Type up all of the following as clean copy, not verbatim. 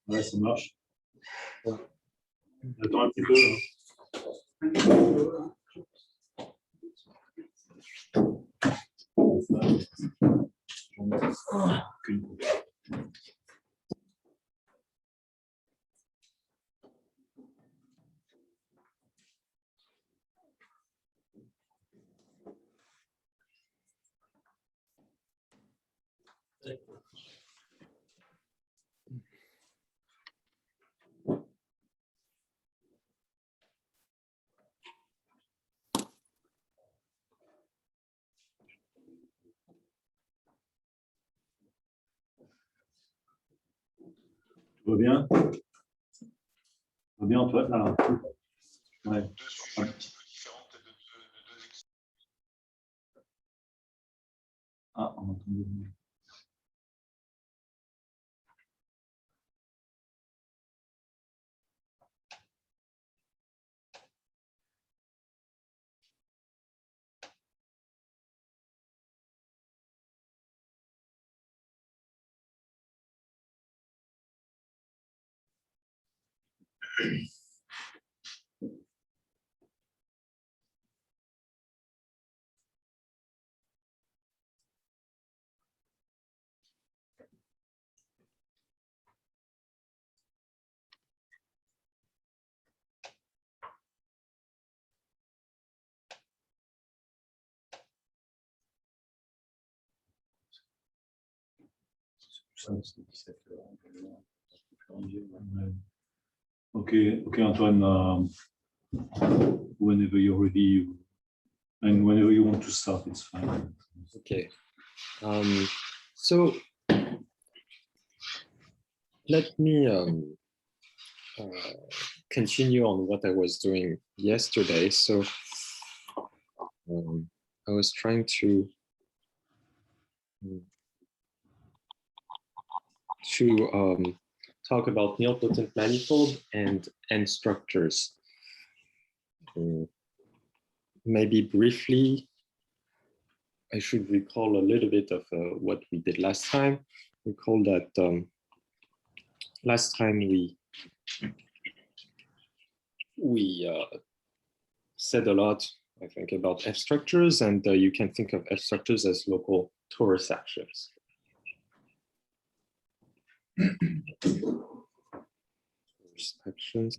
Ouais, ça marche. Attends un petit peu. Tout va bien? Tout va bien, Antoine? Alors, ouais. Deux sujets un petit peu différents, peut-être de deux exemples. Ah, on entend bien. Okay, Antoine. Whenever you're ready, and whenever you want to start, it's fine. Okay. So let me continue on what I was doing yesterday. So I was trying to talk about nilpotent manifold and N structures. Maybe briefly, I should recall a little bit of what we did last time. Recall that last time we said a lot, I think, about F structures, and you can think of F structures as local torus actions. Actions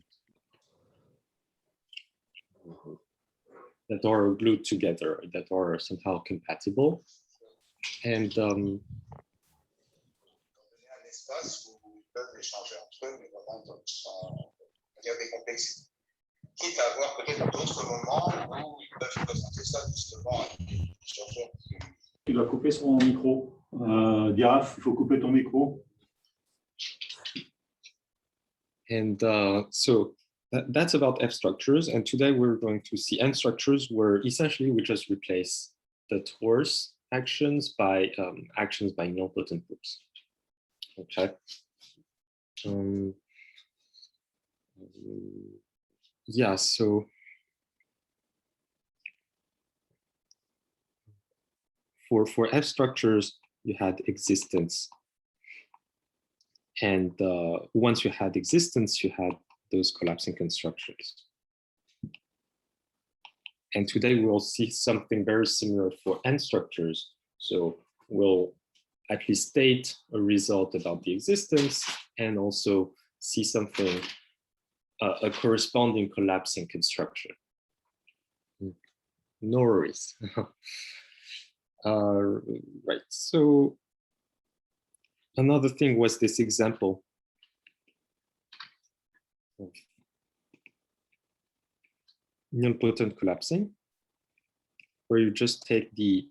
that are glued together, that are somehow compatible. And quitte à avoir peut-être d'autres moments où ils peuvent présenter ça justement à des chercheurs. Tu dois couper son micro. Diaraf, il faut couper ton micro. And so that's about F structures. And today we're going to see N structures where essentially we just replace the torus actions by actions by nilpotent groups. Okay. Yeah, so for F structures, you had existence. And once you had existence, you had those collapsing constructions. And today we'll see something very similar for N structures. So we'll at least state a result about the existence and also see something, a corresponding collapsing construction. No worries. Right, so another thing was this example of nilpotent collapsing, where you just take the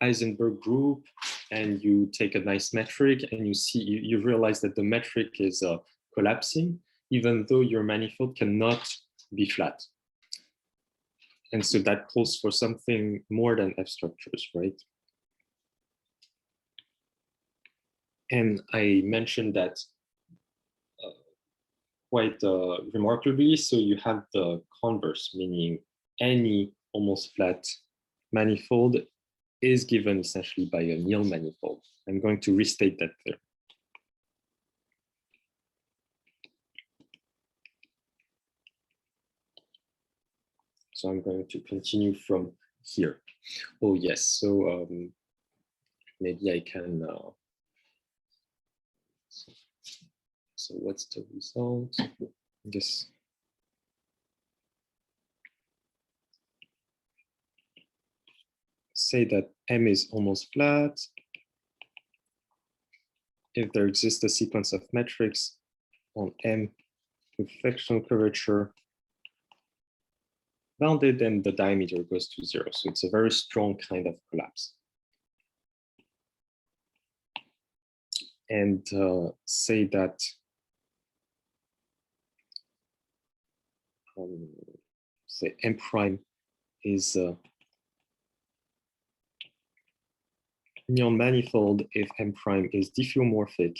Heisenberg group and you take a nice metric and you see, you realize that the metric is collapsing, even though your manifold cannot be flat. And so that calls for something more than F structures, right? And I mentioned that quite remarkably, so you have the converse, meaning any almost flat manifold is given essentially by a nil manifold. I'm going to restate that theorem. So I'm going to continue from here. Oh yes, so maybe I can, so what's the result? I guess. Say that M is almost flat if there exists a sequence of metrics on M with sectional curvature bounded and the diameter goes to 0. So it's a very strong kind of collapse. And say that say M prime is non-manifold if M prime is diffeomorphic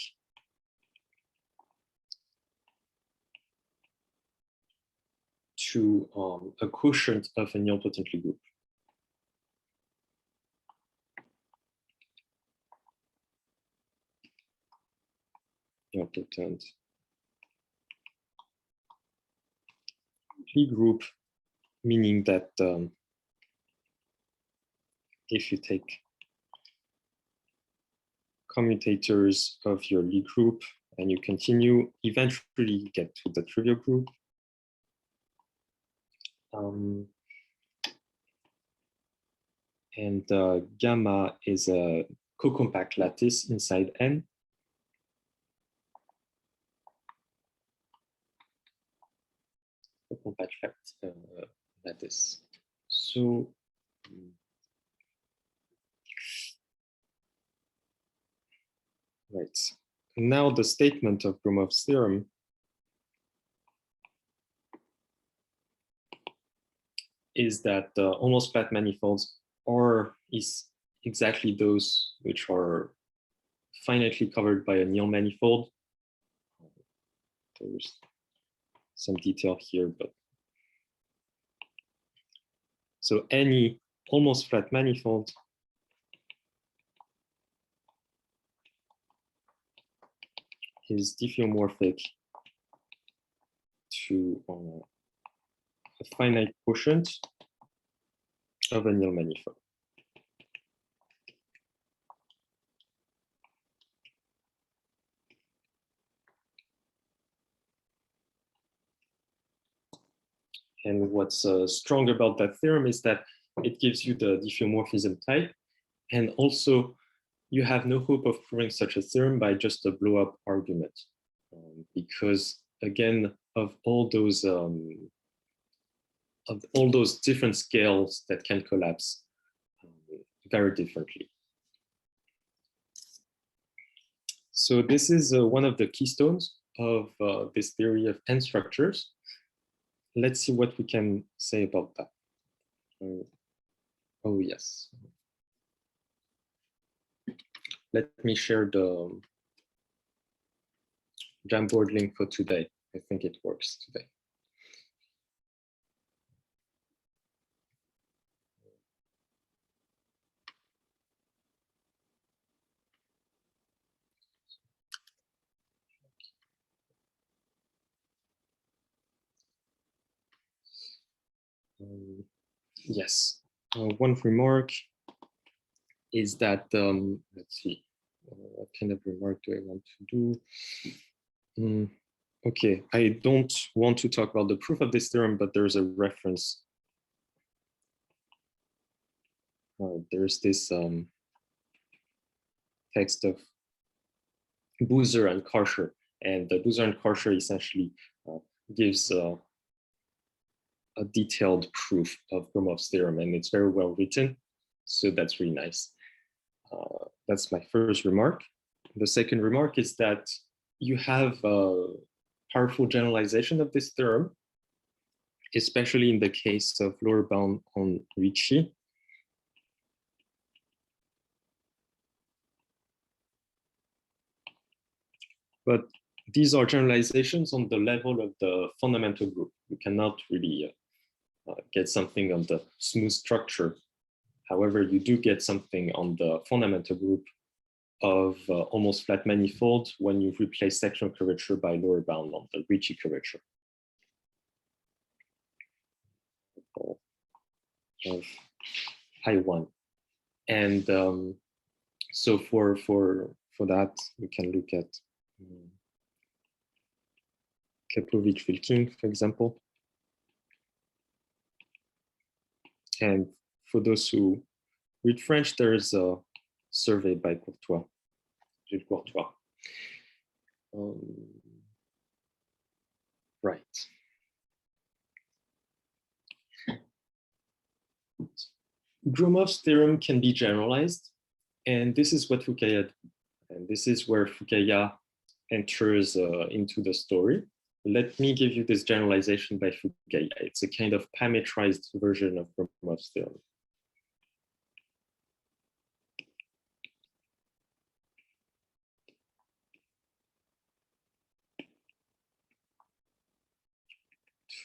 to a quotient of a nilpotently group. Nilpotent Lie group, meaning that if you take commutators of your Lie group and you continue, eventually you get to the trivial group. And gamma is a co-compact lattice inside N. Co-compact lattice. So right. Now the statement of Gromov's theorem is that almost flat manifolds is exactly those which are finitely covered by a nil manifold. There's some detail here, but so any almost flat manifold is diffeomorphic to a finite quotient of a nil manifold. And what's strong about that theorem is that it gives you the diffeomorphism type, and also you have no hope of proving such a theorem by just a blow-up argument, because again, of all those different scales that can collapse very differently. So this is one of the keystones of this theory of N structures. Let's see what we can say about that. Oh yes. Let me share the Jamboard link for today. I think it works today. Yes, one remark is that, let's see, what kind of remark do I want to do? Okay, I don't want to talk about the proof of this theorem, but there's a reference. There's this text of Boozer and Karcher, and the Boozer and Karcher essentially gives a detailed proof of Gromov's theorem, and it's very well written, so that's really nice. That's my first remark. The second remark is that you have a powerful generalization of this theorem, especially in the case of lower bound on Ricci. But these are generalizations on the level of the fundamental group. You cannot really get something on the smooth structure. However, you do get something on the fundamental group of almost flat manifold when you replace sectional curvature by lower bound on the Ricci curvature of I1. And so for that, we can look at Keplovich-Wilking, for example. And for those who read French, there is a survey by Courtois, Gilles Courtois. Right. Gromov's theorem can be generalized, and this is what Fukaya did. And this is where Fukaya enters into the story. Let me give you this generalization by Fukaya. It's a kind of parametrized version of Gromov's theorem.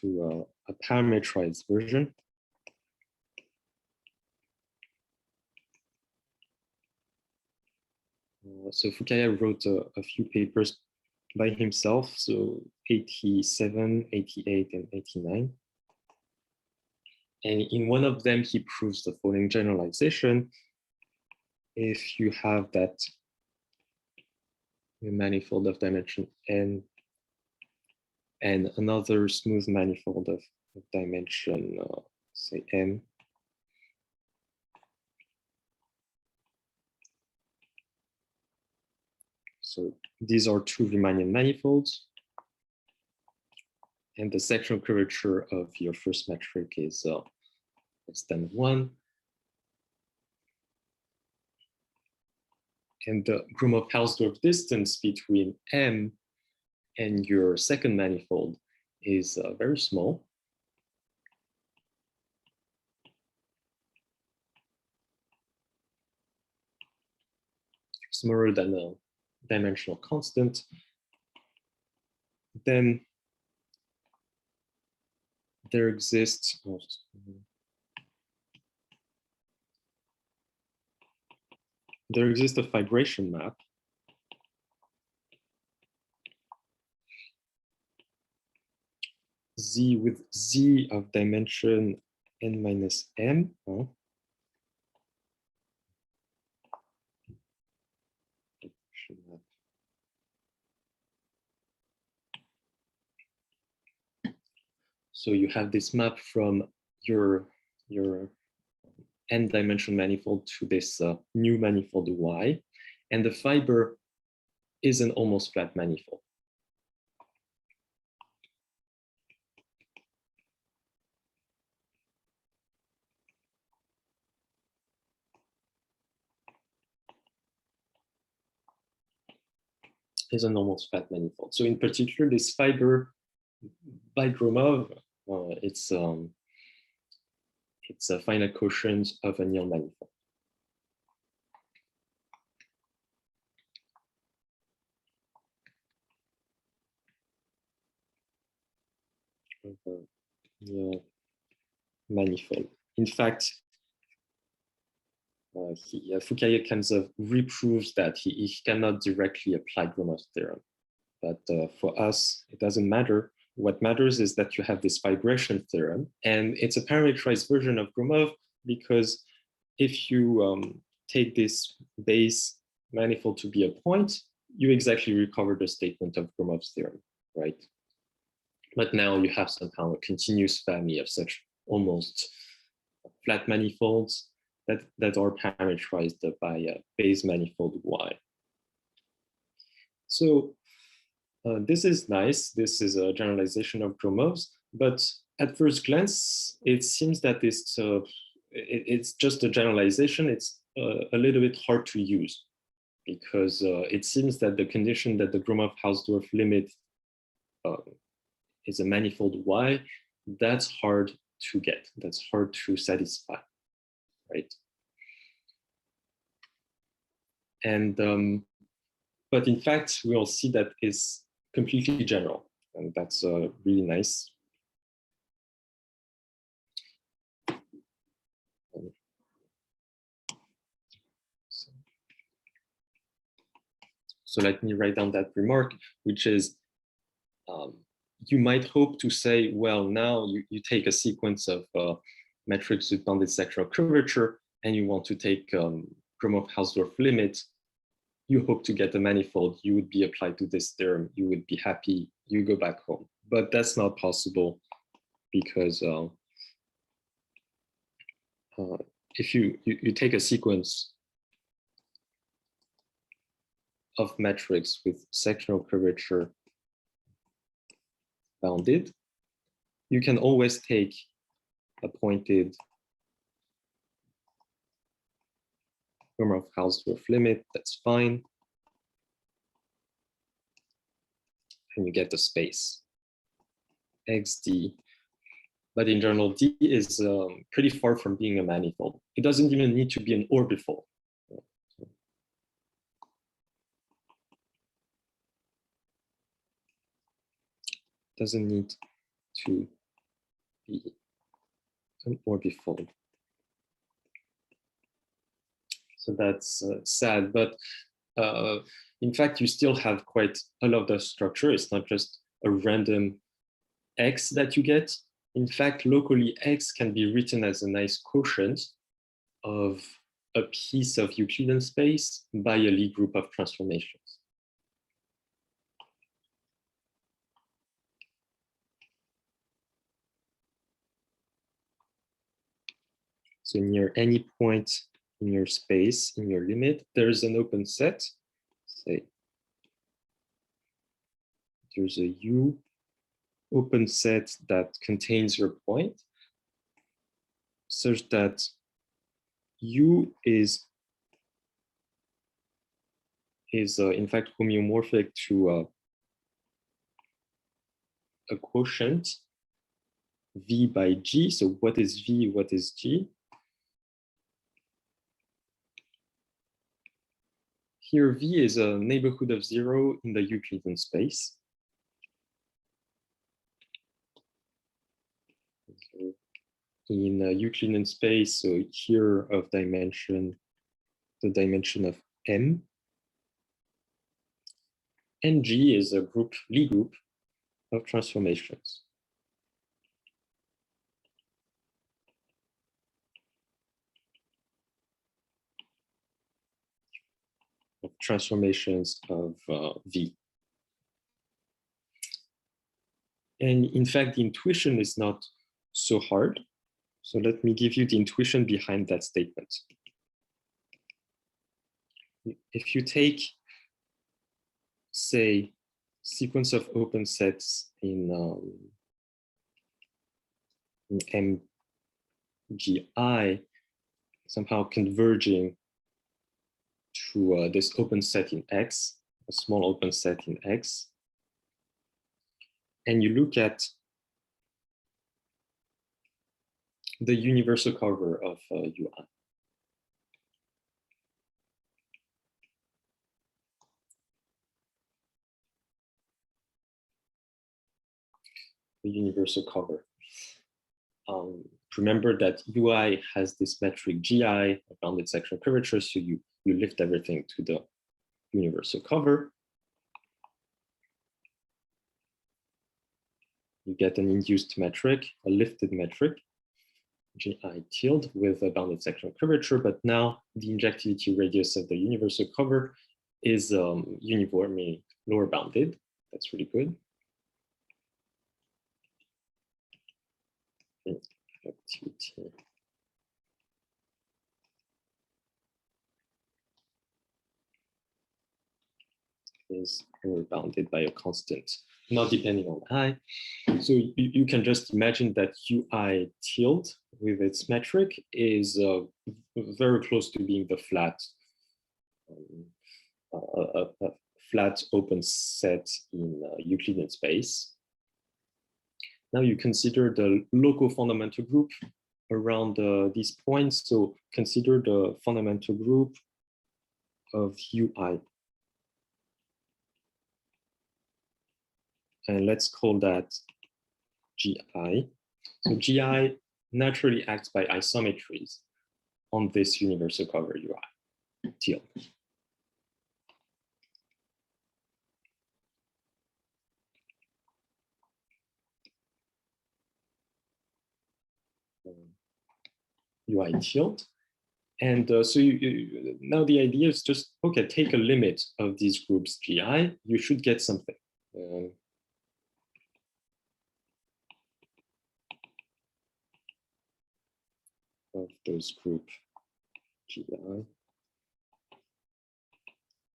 To a parametrized version. So Fukaya wrote a few papers by himself, so 87, 88, and 89. And in one of them, he proves the following generalization. If you have that manifold of dimension n and another smooth manifold of dimension, say m, so these are two Riemannian manifolds, and the sectional curvature of your first metric is less than 1. And the Gromov-Hausdorff distance between M and your second manifold is very small. Smaller than a dimensional constant. Then there exists a vibration map Z with Z of dimension n minus m. So you have this map from your n-dimensional manifold to this new manifold Y, and the fiber is an almost flat manifold. Is an almost flat manifold. So in particular, this fiber by Gromov, it's a finite quotient of a Néel manifold. Néel manifold. In fact, Fukaya kind of reproves that he cannot directly apply Gromov's theorem. But for us, it doesn't matter. What matters is that you have this vibration theorem, and it's a parametrized version of Gromov, because if you take this base manifold to be a point, you exactly recover the statement of Gromov's theorem, right? But now you have somehow a continuous family of such almost flat manifolds that are parametrized by a base manifold Y. So this is nice. This is a generalization of Gromov's, but at first glance, it seems that it's just a generalization. It's a little bit hard to use, because it seems that the condition that the Gromov-Hausdorff limit is a manifold Y, that's hard to get. That's hard to satisfy, right? And but in fact, we'll see that it's completely general, and that's really nice. So let me write down that remark, which is, you might hope to say, well, now you take a sequence of metrics with bounded sectional curvature, and you want to take Gromov-Hausdorff limit. You hope to get a manifold. You would be applied to this theorem. You would be happy. You go back home. But that's not possible because if you take a sequence of metrics with sectional curvature bounded, you can always take a pointed Gromov-Hausdorff limit, that's fine. And you get the space, XD. But in general, D is pretty far from being a manifold. It doesn't even need to be an orbifold. Doesn't need to be an orbifold. So that's sad, but in fact, you still have quite a lot of structure. It's not just a random X that you get. In fact, locally, X can be written as a nice quotient of a piece of Euclidean space by a Lie group of transformations. So near any point in your space, in your limit, there's an open set. Say there's a U open set that contains your point, such that U is in fact homeomorphic to a quotient V by G. So what is V? What is G? Here, V is a neighborhood of 0 in the Euclidean space. In a Euclidean space, so here of dimension, the dimension of M. And G is a group, Lie group of transformations. Of transformations of V. And in fact, the intuition is not so hard. So let me give you the intuition behind that statement. If you take, say, sequence of open sets in MGI, somehow converging to this open set in X, a small open set in X, and you look at the universal cover of UI. The universal cover. Remember that UI has this metric GI, a bounded sectional curvature, so you lift everything to the universal cover. You get an induced metric, a lifted metric, GI tilde with a bounded sectional curvature, but now the injectivity radius of the universal cover is uniformly lower bounded. That's really good. Injectivity is lower bounded by a constant, not depending on I. So you can just imagine that UI tilde with its metric is very close to being the flat, a flat open set in Euclidean space. Now you consider the local fundamental group around these points. So consider the fundamental group of UI. And let's call that GI. So GI naturally acts by isometries on this universal cover UI tilde. UI tilde. And so now the idea is just, okay, take a limit of these groups GI, you should get something. Of those group GI.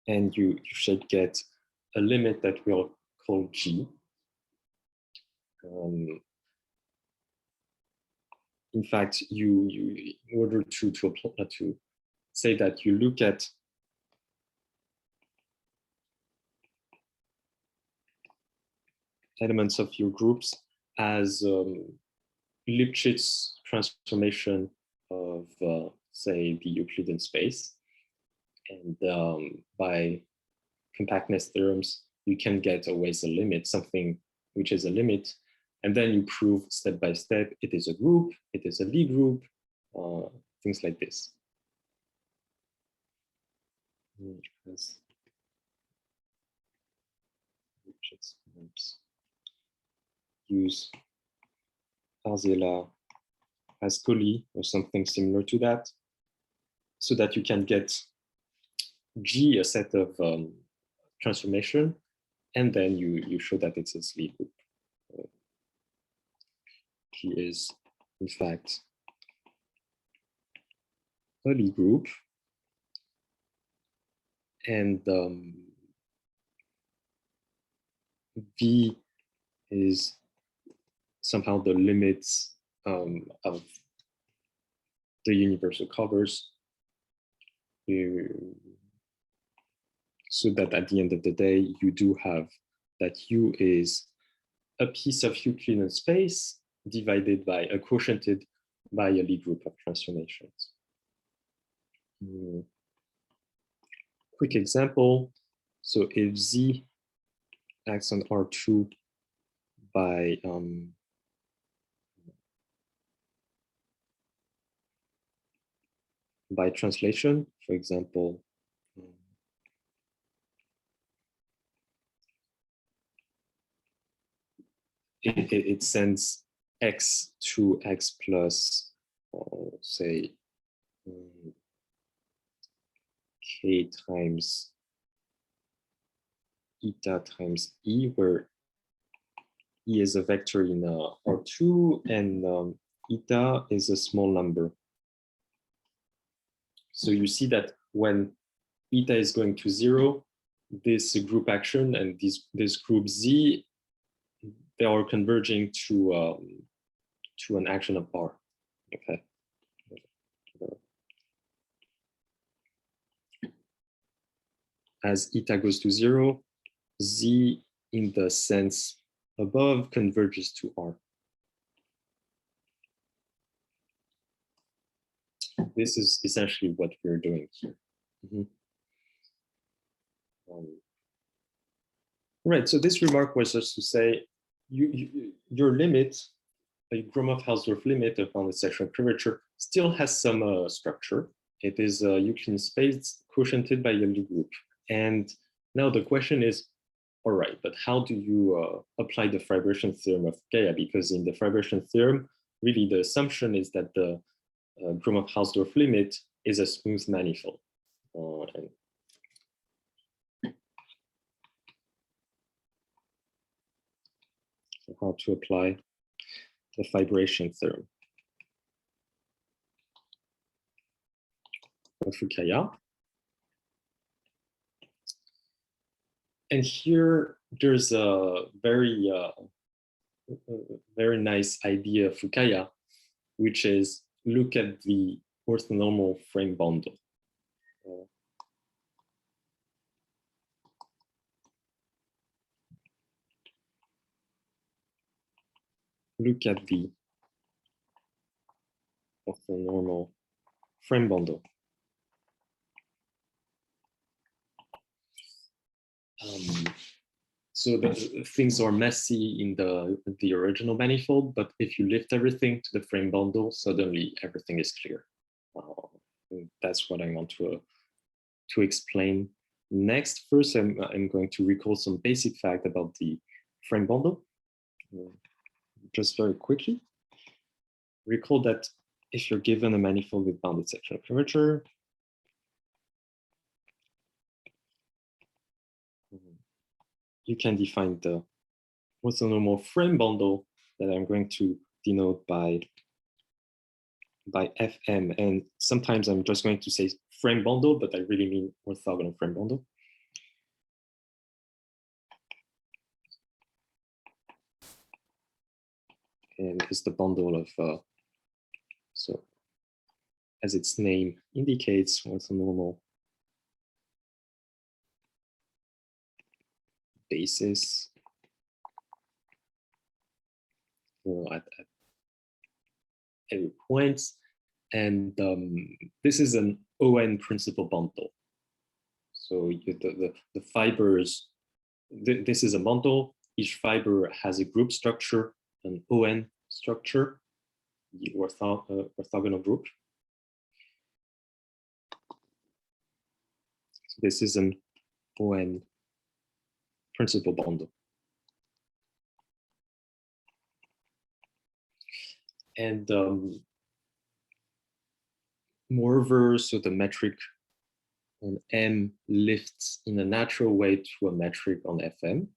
And you should get a limit that we'll call G. In fact, in order to say that, you look at elements of your groups as Lipschitz transformation of, say, the Euclidean space. And by compactness theorems, you can get always a limit, something which is a limit. And then you prove step by step, it is a group, it is a Lie group, things like this. Use Arzela Ascoli or something similar to that, so that you can get G, a set of transformation, and then you show that it's a Lie group. G is, in fact, a Lie group, and V is somehow the limits of the universal covers, so that at the end of the day, you do have that U is a piece of Euclidean space divided by a quotiented by a Lie group of transformations. Quick example. So if Z acts on R2 by translation, for example, it sends X to X plus, say, K times eta times E, where E is a vector in R2 and eta is a small number. So you see that when eta is going to 0, this group action and this group Z, they are converging to an action of R. Okay. As eta goes to 0, Z in the sense above converges to R. This is essentially what we're doing here. Right, so this remark was just to say, your limit, a Gromov-Hausdorff limit upon the sectional curvature, still has some structure. It is a Euclidean space quotiented by a Lie group. And now the question is, all right, but how do you apply the fibration theorem of Fukaya? Because in the fibration theorem, really the assumption is that the Gromov-Hausdorff limit is a smooth manifold. And so how to apply the fibration theorem of Fukaya. And here there's a very nice idea of Fukaya, which is look at the orthonormal frame bundle. Look at the orthonormal frame bundle. So things are messy in the original manifold, but if you lift everything to the frame bundle, suddenly everything is clear. That's what I want to explain next. First, I'm going to recall some basic fact about the frame bundle. Just very quickly, recall that if you're given a manifold with bounded sectional curvature, you can define the orthonormal frame bundle that I'm going to denote by FM. And sometimes I'm just going to say frame bundle, but I really mean orthogonal frame bundle. And it's the bundle of, so as its name indicates, orthonormal basis at every point. And this is an ON principal bundle. So the fibers, this is a bundle. Each fiber has a group structure, an ON structure, the orthogonal group. So this is an ON principal bundle. And moreover, so the metric on M lifts in a natural way to a metric on FM.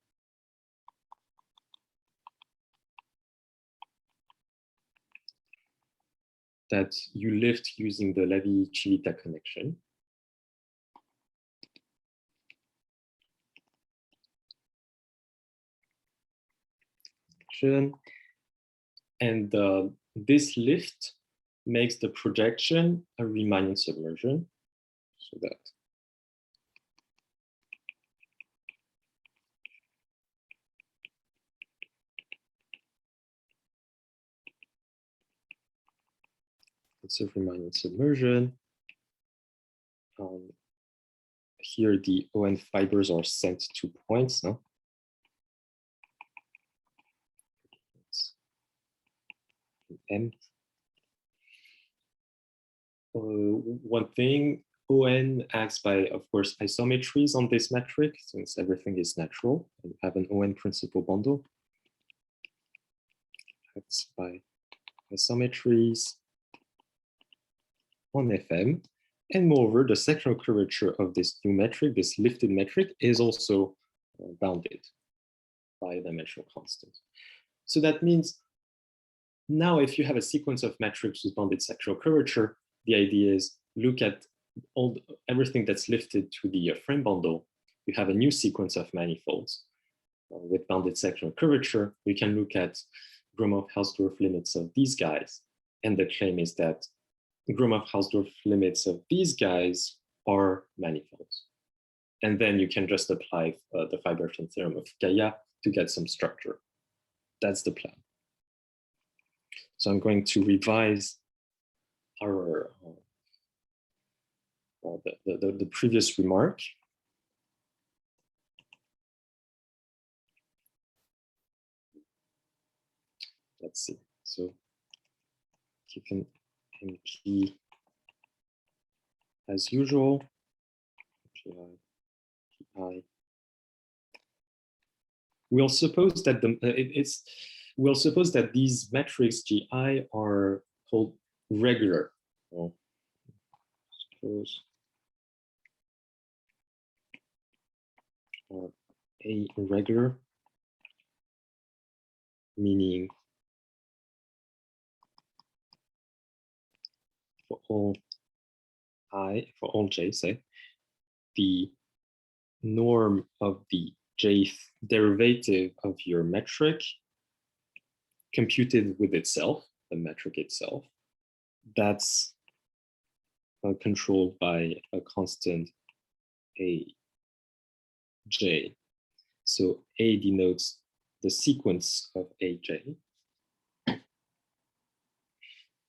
That you lift using the Levi-Civita connection. And this lift makes the projection a Riemannian submersion, so that it's a Riemannian submersion. Here the ON fibers are sent to points. No? M. One thing, ON acts by, of course, isometries on this metric, since everything is natural, and you have an ON principal bundle. Acts by isometries on FM. And moreover, the sectional curvature of this new metric, this lifted metric, is also bounded by a dimensional constant. So that means now if you have a sequence of metrics with bounded sectional curvature, the idea is look at everything that's lifted to the frame bundle. You have a new sequence of manifolds with bounded sectional curvature. We can look at Gromov-Hausdorff limits of these guys. And the claim is that Gromov-Hausdorff limits of these guys are manifolds. And then you can just apply the Fiberton theorem of Fukaya to get some structure. That's the plan. So I'm going to revise our the previous remark. Let's see. So you can MP as usual. We'll suppose that we'll suppose that these metrics GI are called regular. Well, suppose or a regular, meaning for all j, say, the norm of the jth derivative of your metric computed with itself, the metric itself, that's controlled by a constant a j. So A denotes the sequence of aj.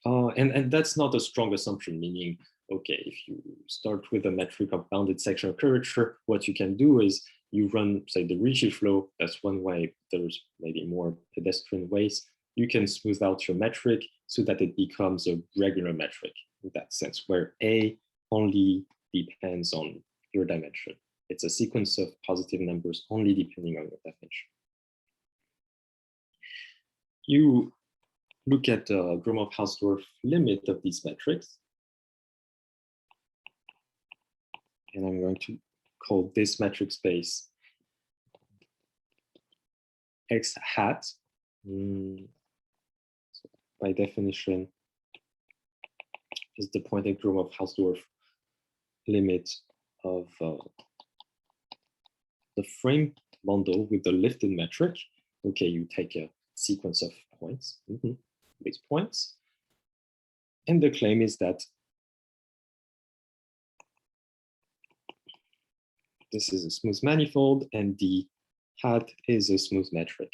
And that's not a strong assumption, meaning, okay, if you start with a metric of bounded sectional curvature, what you can do is you run, say, the Ricci flow. That's one way. There's maybe more pedestrian ways. You can smooth out your metric so that it becomes a regular metric in that sense, where A only depends on your dimension. It's a sequence of positive numbers only depending on your dimension. You look at the Gromov-Hausdorff limit of these metrics. And I'm going to call this metric space X hat. So by definition, is the point at Gromov-Hausdorff limit of the frame bundle with the lifted metric. Okay, you take a sequence of points, these points. And the claim is that this is a smooth manifold and the hat is a smooth metric.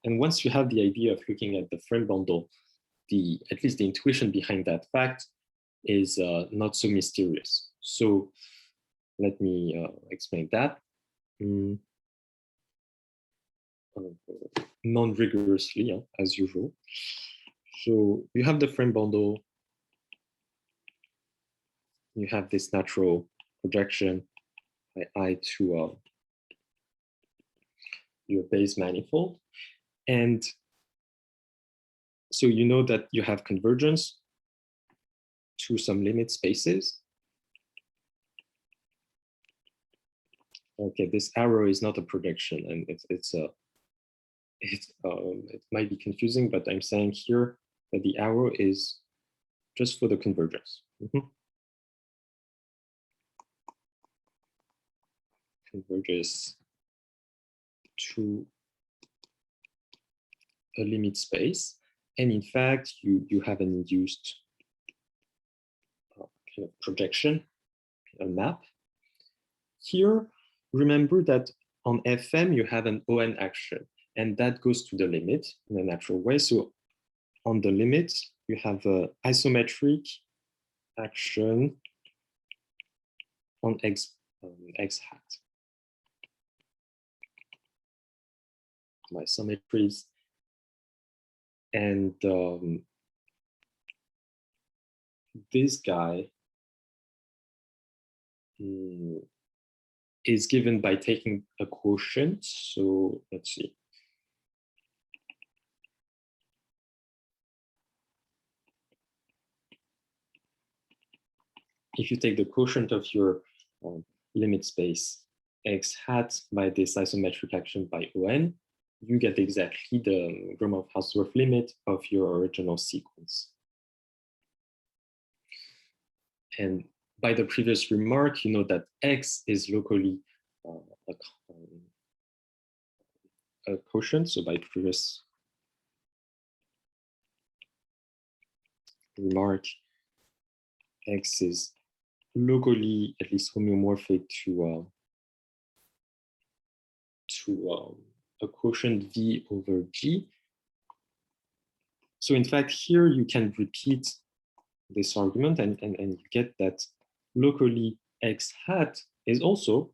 And once you have the idea of looking at the frame bundle, at least the intuition behind that fact is not so mysterious. So let me explain that non-rigorously, as usual. So you have the frame bundle, you have this natural projection by I to your base manifold. And so you know that you have convergence to some limit spaces. Okay, this arrow is not a projection, and it might be confusing, but I'm saying here that the arrow is just for the convergence. Converges to a limit space, and in fact, you have an induced kind of projection, a map. Here, remember that on FM you have an ON action, and that goes to the limit in a natural way. So on the limit, you have an isometric action on X hat. My symmetries. And this guy is given by taking a quotient. So let's see. If you take the quotient of your limit space X hat by this isometric action by ON, you get exactly the Gromov-Hausdorff limit of your original sequence. And by the previous remark, you know that X is locally a quotient. So by previous remark, X is locally at least homeomorphic to a quotient V over G. So in fact, here you can repeat this argument and you get that locally X hat is also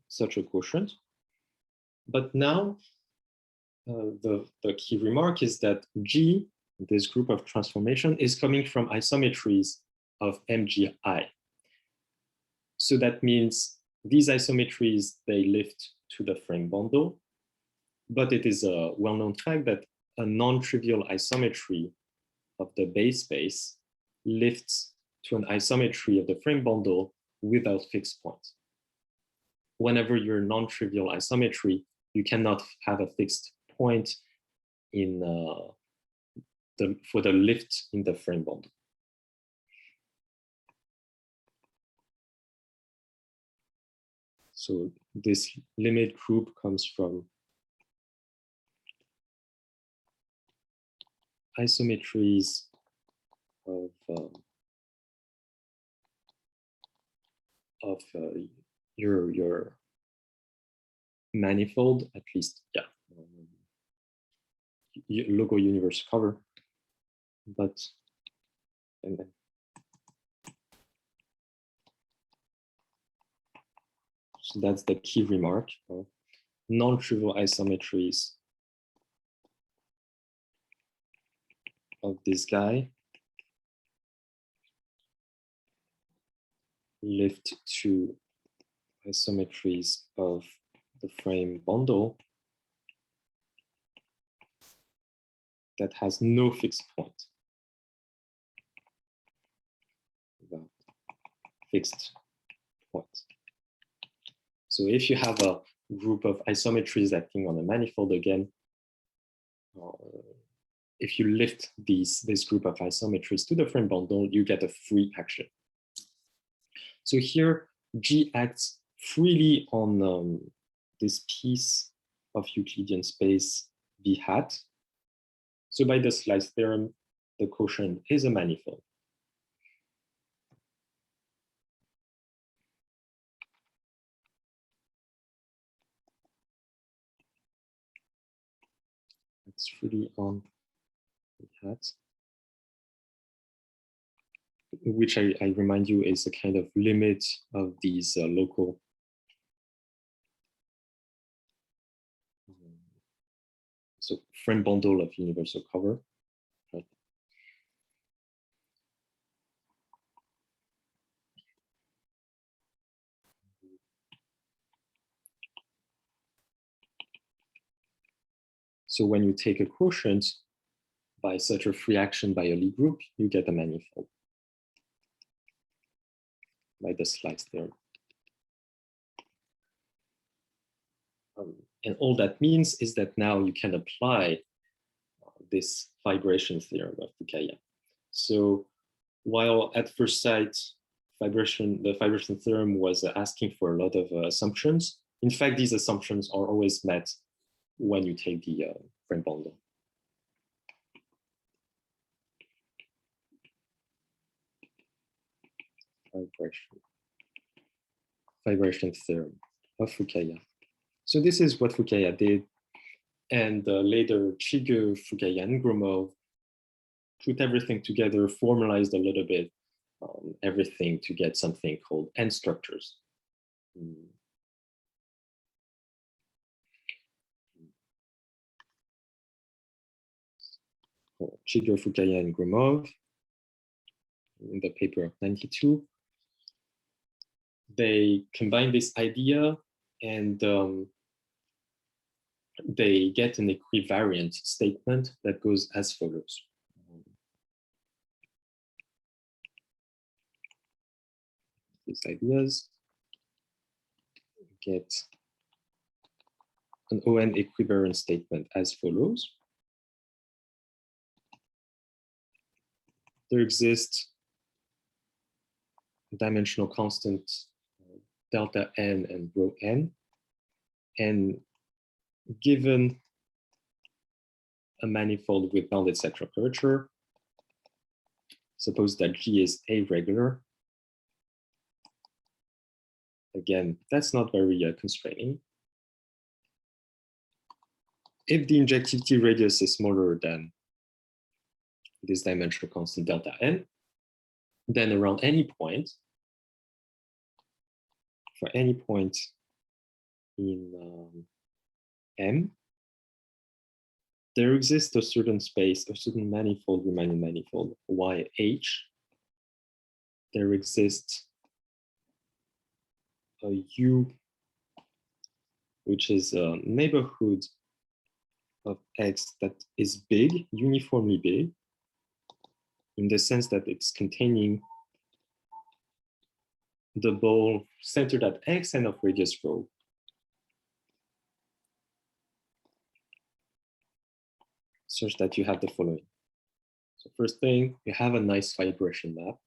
such a quotient. But now the key remark is that G, this group of transformation, is coming from isometries of MGI. So that means these isometries, they lift to the frame bundle, but it is a well-known fact that a non-trivial isometry of the base space lifts to an isometry of the frame bundle without fixed points. Whenever you're non-trivial isometry, you cannot have a fixed point in for the lift in the frame bundle. So this limit group comes from isometries of your manifold, at least, yeah, local universe cover, but and then so that's the key remark. Non-trivial isometries of this guy lift to isometries of the frame bundle that has no fixed point. Without fixed point. So if you have a group of isometries acting on a manifold again, if you lift this group of isometries to the frame bundle, you get a free action. So here, G acts freely on this piece of Euclidean space B hat. So by the slice theorem, the quotient is a manifold. It's freely on B hat, which I remind you is a kind of limit of these local so frame bundle of universal cover. Right? So when you take a quotient by such a free action by a Lie group, you get a manifold by the slice theorem. And all that means is that now you can apply this vibration theorem of Fukaya. So while at first sight, the vibration theorem was asking for a lot of assumptions, in fact, these assumptions are always met when you take the frame bundle. Vibration theorem of Fukaya. So this is what Fukaya did. And later, Cheeger, Fukaya, and Gromov put everything together, formalized a little bit everything to get something called N structures. Cheeger, Fukaya, and Gromov in the paper of '92. They combine this idea and they get an equivariant statement that goes as follows. These ideas get an ON equivariant statement as follows. There exists a dimensional constant delta n and rho n, and given a manifold with bounded sectional curvature, suppose that G is a-regular. Again, that's not very constraining. If the injectivity radius is smaller than this dimensional constant delta n, then around any point, for any point in M, there exists a certain space, a certain manifold, Riemannian manifold, YH. There exists a U, which is a neighborhood of X that is big, uniformly big, in the sense that it's containing the ball centered at X and of radius rho. Such that you have the following. So first thing, you have a nice vibration map.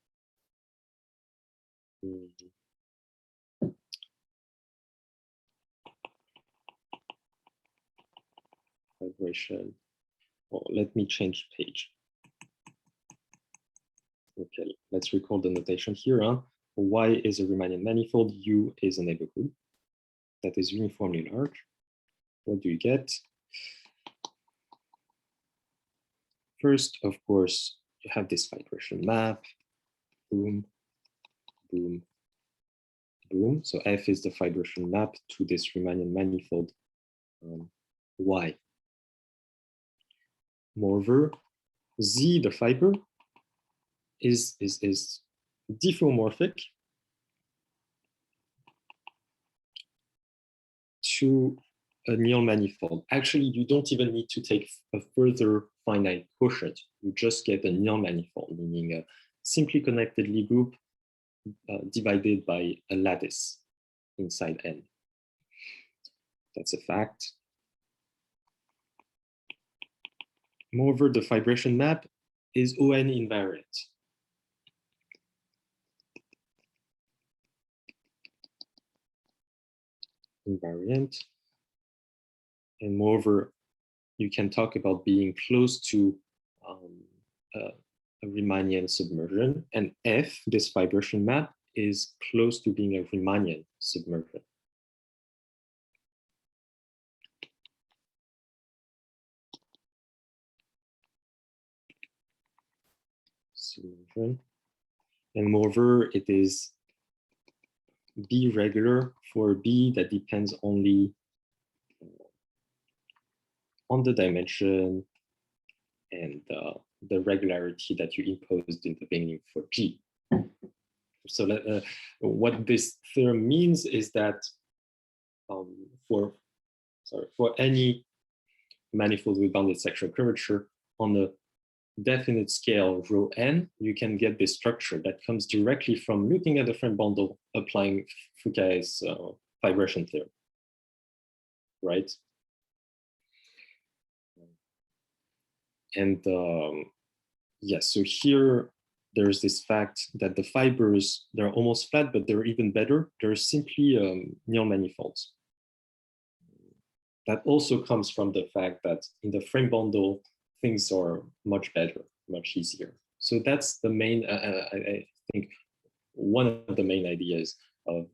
Vibration. Oh, let me change page. Okay, let's recall the notation here. Y is a Riemannian manifold, U is a neighborhood that is uniformly large. What do you get? First, of course, you have this vibration map. Boom, boom, boom. So F is the vibration map to this Riemannian manifold Y. Moreover, Z, the fiber, is diffeomorphic to a Néel manifold. Actually, you don't even need to take a further finite quotient. You just get a Néel manifold, meaning a simply connected Lie group divided by a lattice inside N. That's a fact. Moreover, the fibration map is ON invariant. And moreover, you can talk about being close to a Riemannian submersion, and F, this fibration map, is close to being a Riemannian submersion. And moreover, it is B regular for B that depends only on the dimension and the regularity that you imposed in the beginning for G. So what this theorem means is that for any manifold with bounded sectional curvature on a definite scale rho n, you can get this structure that comes directly from looking at the frame bundle applying Fukaya's fibration theorem, right? And yes, so here there's this fact that the fibers, they're almost flat, but they're even better. They're simply Néel manifolds. That also comes from the fact that in the frame bundle, things are much better, much easier. So that's the main, I think, one of the main ideas of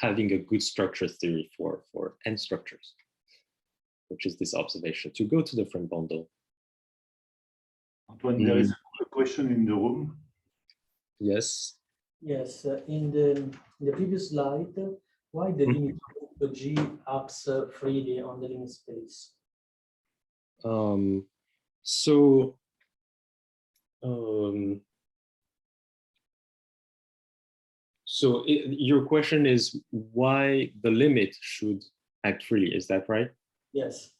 having a good structure theory for N structures, which is this observation to go to the frame bundle. Antoine, there is a question in the room. Yes. Yes, in the previous slide, why the limit of G acts freely on the limit space? Your question is why the limit should act freely, is that right? Yes.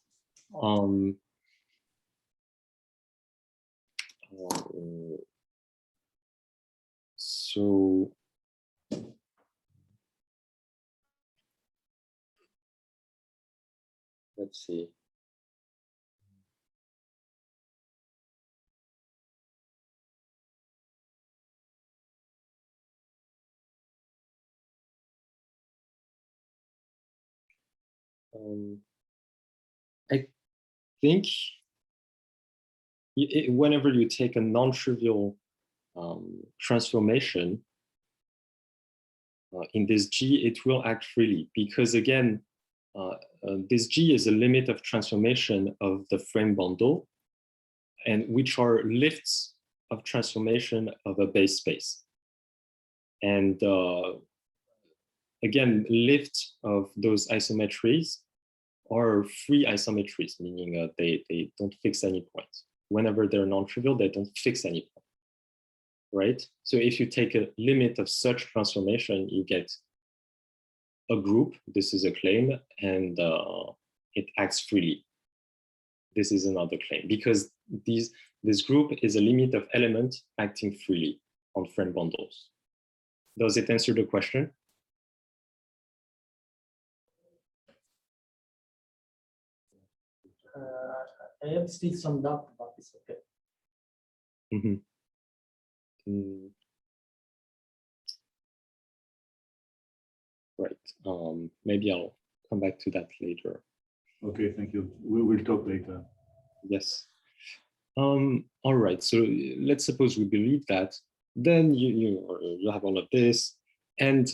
So let's see. I think whenever you take a non-trivial transformation in this G, it will act freely because again, this G is a limit of transformation of the frame bundle, and which are lifts of transformation of a base space. And again, lift of those isometries are free isometries, meaning they don't fix any point. Whenever they're non-trivial, they don't fix any point, right? So if you take a limit of such transformation, you get a group, this is a claim, and it acts freely. This is another claim, because this group is a limit of element acting freely on frame bundles. Does it answer the question? I have still some doubt, but it's okay. Right. Maybe I'll come back to that later. Okay, thank you. We will talk later. Yes. All right. So let's suppose we believe that. Then you have all of this, and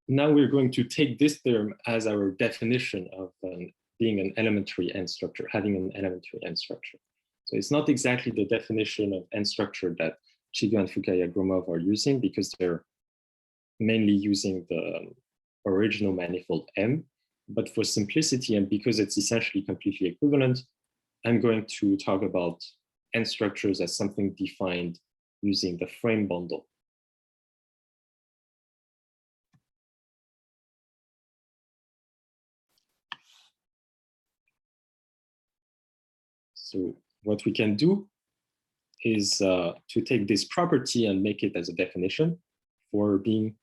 now we're going to take this term as our definition of being an elementary N structure, having an elementary N structure. So it's not exactly the definition of N structure that Cheeger and Fukaya Gromov are using, because they're mainly using the original manifold M. But for simplicity, and because it's essentially completely equivalent, I'm going to talk about N structures as something defined using the frame bundle. So what we can do is to take this property and make it as a definition for being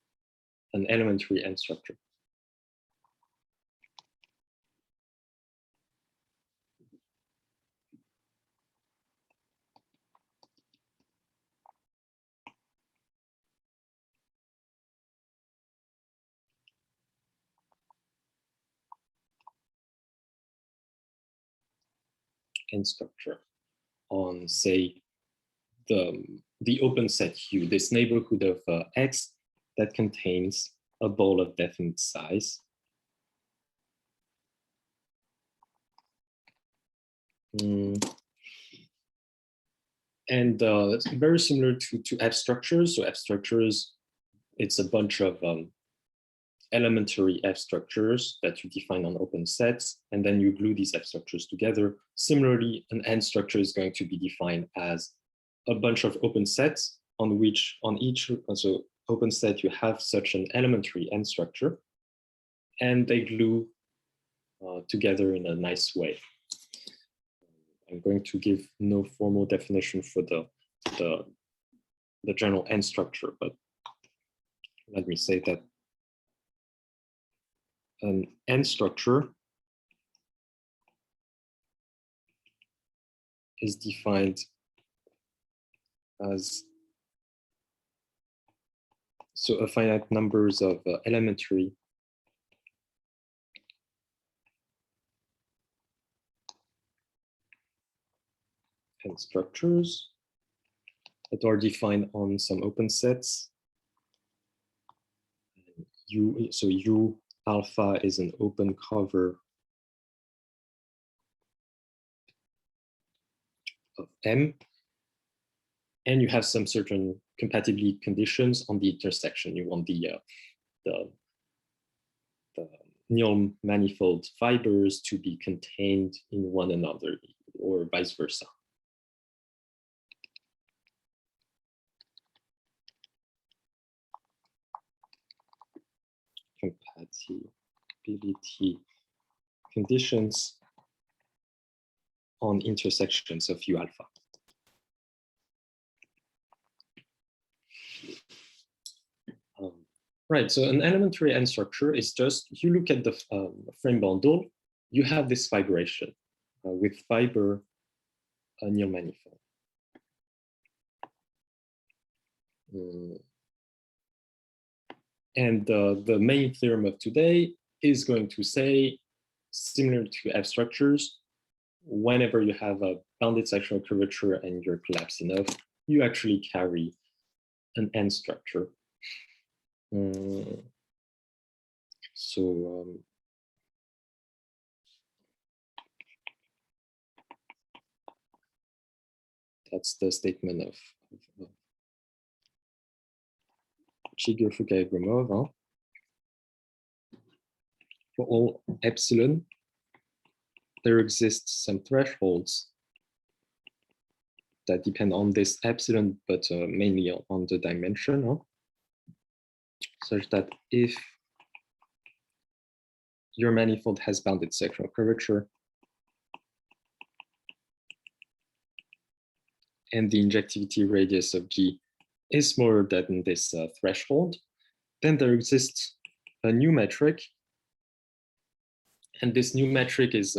an elementary n structure. N structure on, say, the open set U, this neighborhood of X that contains a ball of definite size. And it's very similar to F structures. So F structures, it's a bunch of elementary F structures that you define on open sets, and then you glue these F structures together. Similarly, an N structure is going to be defined as a bunch of open sets on which on each so open set you have such an elementary N structure, and they glue together in a nice way. I'm going to give no formal definition for the general N structure, but let me say that an N structure is defined as so a finite numbers of elementary N structures that are defined on some open sets. So U alpha is an open cover of M, and you have some certain compatibility conditions on the intersection. You want the Néel manifold fibers to be contained in one another, or vice versa. Compatibility conditions on intersections of U alpha. Right, so an elementary N structure is just, you look at the frame bundle, you have this fibration with fiber Néel manifold. And the main theorem of today is going to say, similar to F structures, whenever you have a bounded sectional curvature and you're collapsed enough, you actually carry an N structure. That's the statement of Cheeger, Fukaya, Gromov. For all epsilon, there exists some thresholds that depend on this epsilon, but mainly on the dimension, such that if your manifold has bounded sectional curvature and the injectivity radius of G is smaller than this threshold, then there exists a new metric, and this new metric is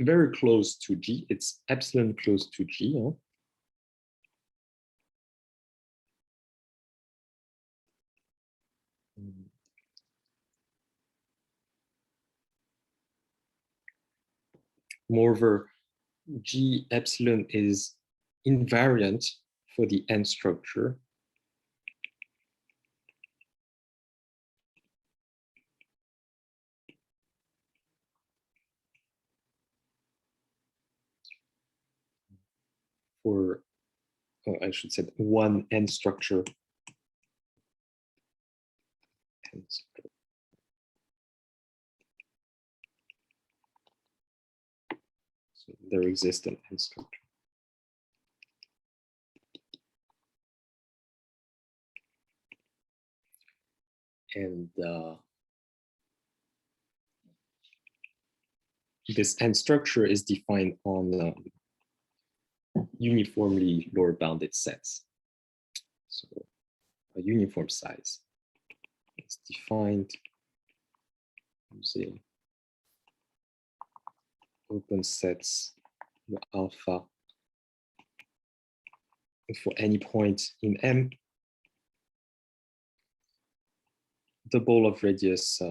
very close to G. It's epsilon close to G. Moreover, G epsilon is invariant for the N structure. For, I should say, one N structure. So there exists an N structure. And this n structure is defined on uniformly lower bounded sets. So a uniform size is defined using open sets alpha for any point in M. The ball of radius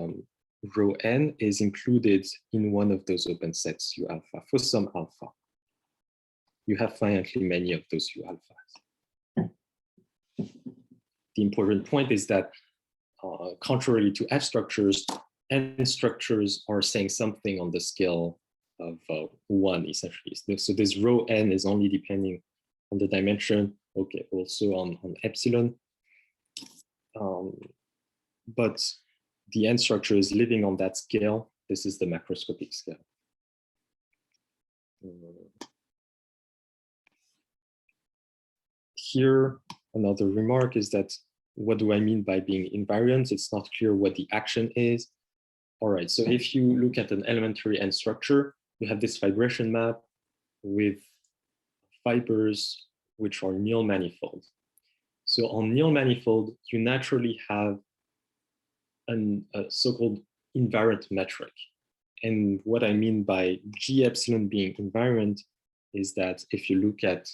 rho n is included in one of those open sets U alpha for some alpha. You have finitely many of those U alphas. The important point is that contrary to F structures, N structures are saying something on the scale of 1 essentially. So this rho n is only depending on the dimension, okay, also on epsilon. But the N structure is living on that scale. This is the macroscopic scale. Here, another remark is that what do I mean by being invariant? It's not clear what the action is. All right, so if you look at an elementary N structure, you have this vibration map with fibers which are nil manifold. So on nil manifold, you naturally have a so-called invariant metric. And what I mean by G epsilon being invariant is that if you look at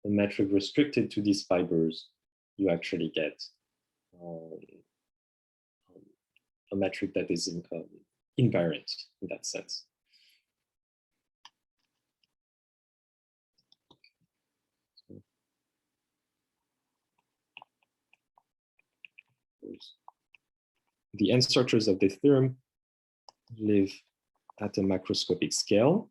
a metric restricted to these fibers, you actually get a metric that is invariant in that sense. The N structures of the theorem live at a macroscopic scale.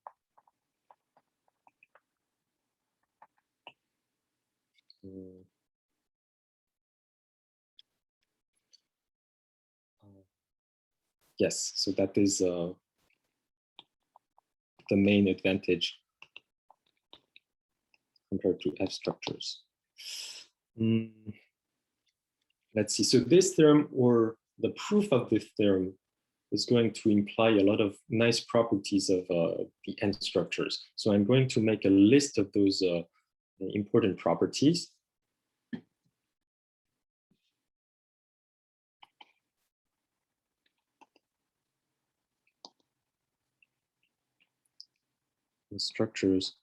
Yes, so that is the main advantage compared to F structures. Let's see, so this theorem or the proof of this theorem is going to imply a lot of nice properties of the N structures. So I'm going to make a list of those important properties. The structures.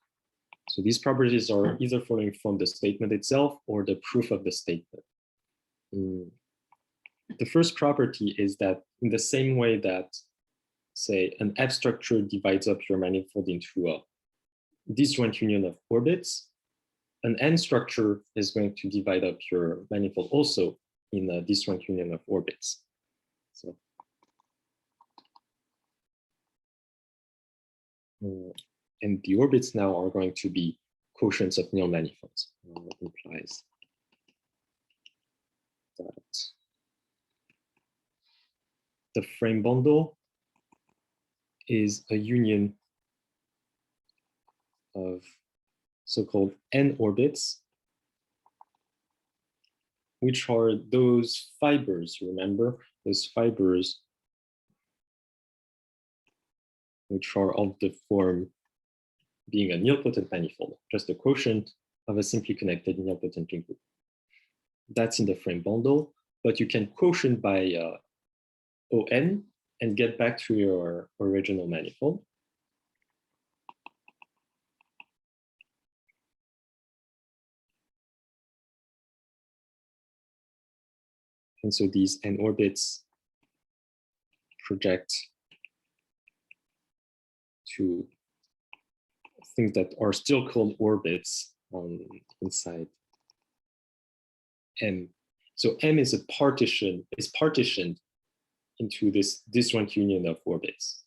So these properties are either following from the statement itself or the proof of the statement. The first property is that in the same way that, say, an F structure divides up your manifold into a disjoint union of orbits, an N structure is going to divide up your manifold also in a disjoint union of orbits. So, and the orbits now are going to be quotients of nil manifolds. That implies that the frame bundle is a union of so-called N orbits, which are those fibers, remember, those fibers which are of the form being a nilpotent manifold, just a quotient of a simply connected nilpotent ring group. That's in the frame bundle, but you can quotient by ON and get back to your original manifold. And so these N orbits project to things that are still called orbits inside M. So M is partitioned into this disjoint union of orbits.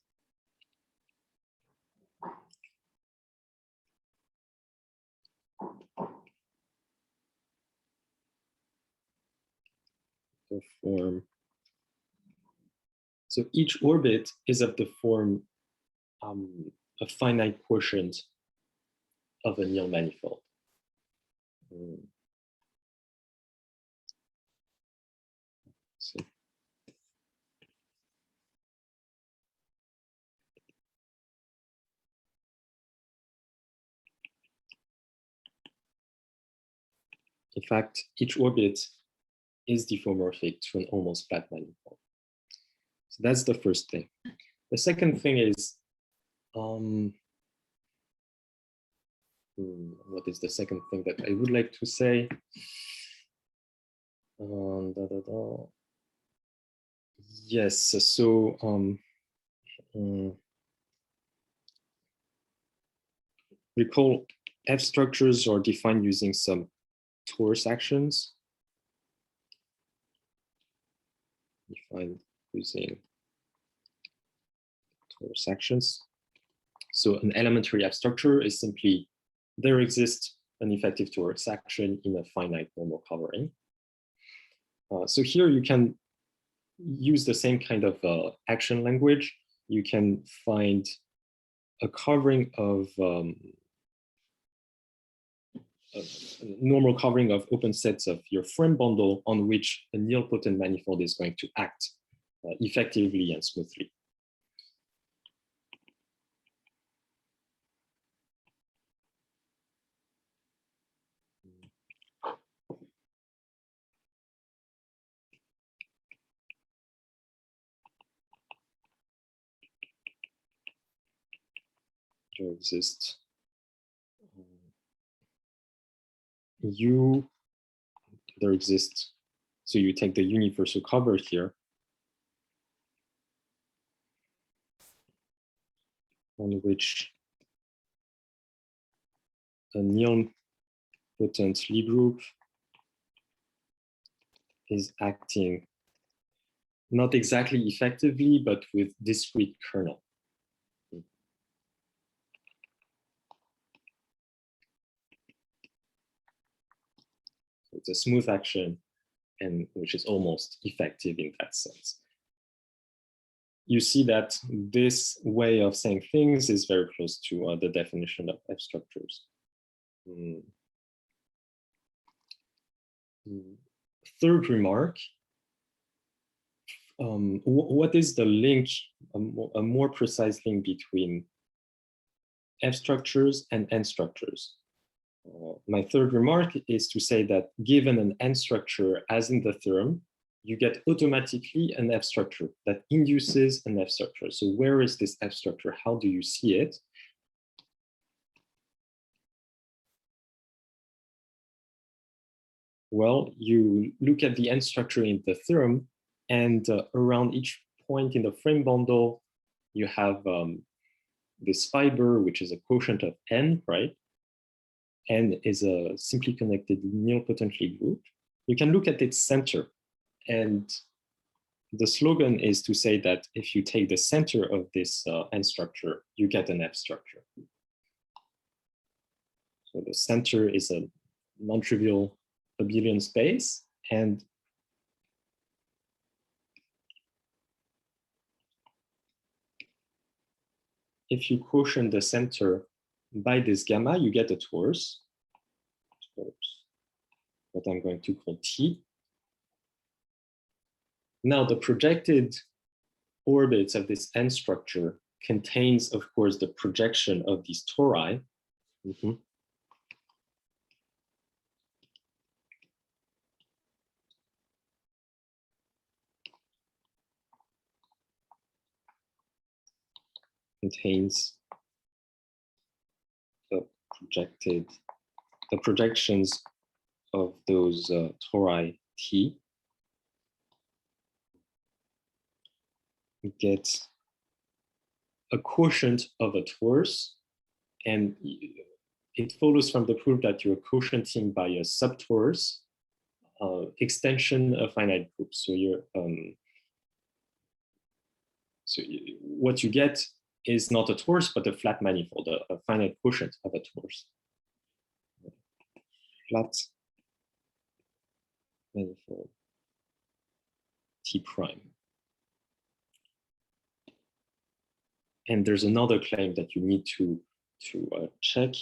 The form. So each orbit is of the form a finite quotient of a nil manifold. See. in fact, each orbit is diffeomorphic to an almost flat manifold. So that's the first thing. The second thing is, what is the second thing that I would like to say? Yes, so recall F structures are defined using some torus actions. Defined using torus actions. So an elementary F structure is simply there exists an effective torus action in a finite normal covering. So here you can use the same kind of action language. You can find a covering of a normal covering of open sets of your frame bundle on which a nilpotent manifold is going to act effectively and smoothly. There exists there exists, so you take the universal cover here, on which a nilpotent Lie group is acting not exactly effectively, but with discrete kernel. It's a smooth action, and which is almost effective in that sense. You see that this way of saying things is very close to the definition of F structures. Third remark, what is the link, a more precise link between F structures and N structures? My third remark is to say that given an N structure, as in the theorem, you get automatically an F structure that induces an F structure. So where is this F structure? How do you see it? Well, you look at the N structure in the theorem, and around each point in the frame bundle, you have this fiber, which is a quotient of N, right? N is a simply connected nilpotent Lie group. You can look at its center, and the slogan is to say that if you take the center of this N structure, you get an F structure. So the center is a non-trivial abelian space, and if you quotient the center by this gamma, you get a torus, what I'm going to call T. Now, the projected orbits of this N structure contains, of course, the projection of these tori. Contains the projections of those tori T. We get a quotient of a torus, and it follows from the proof that you're quotienting by a subtorus extension of finite groups. So what you get is not a torus, but a flat manifold, a finite quotient of a torus. Flat manifold T prime. And there's another claim that you need to check,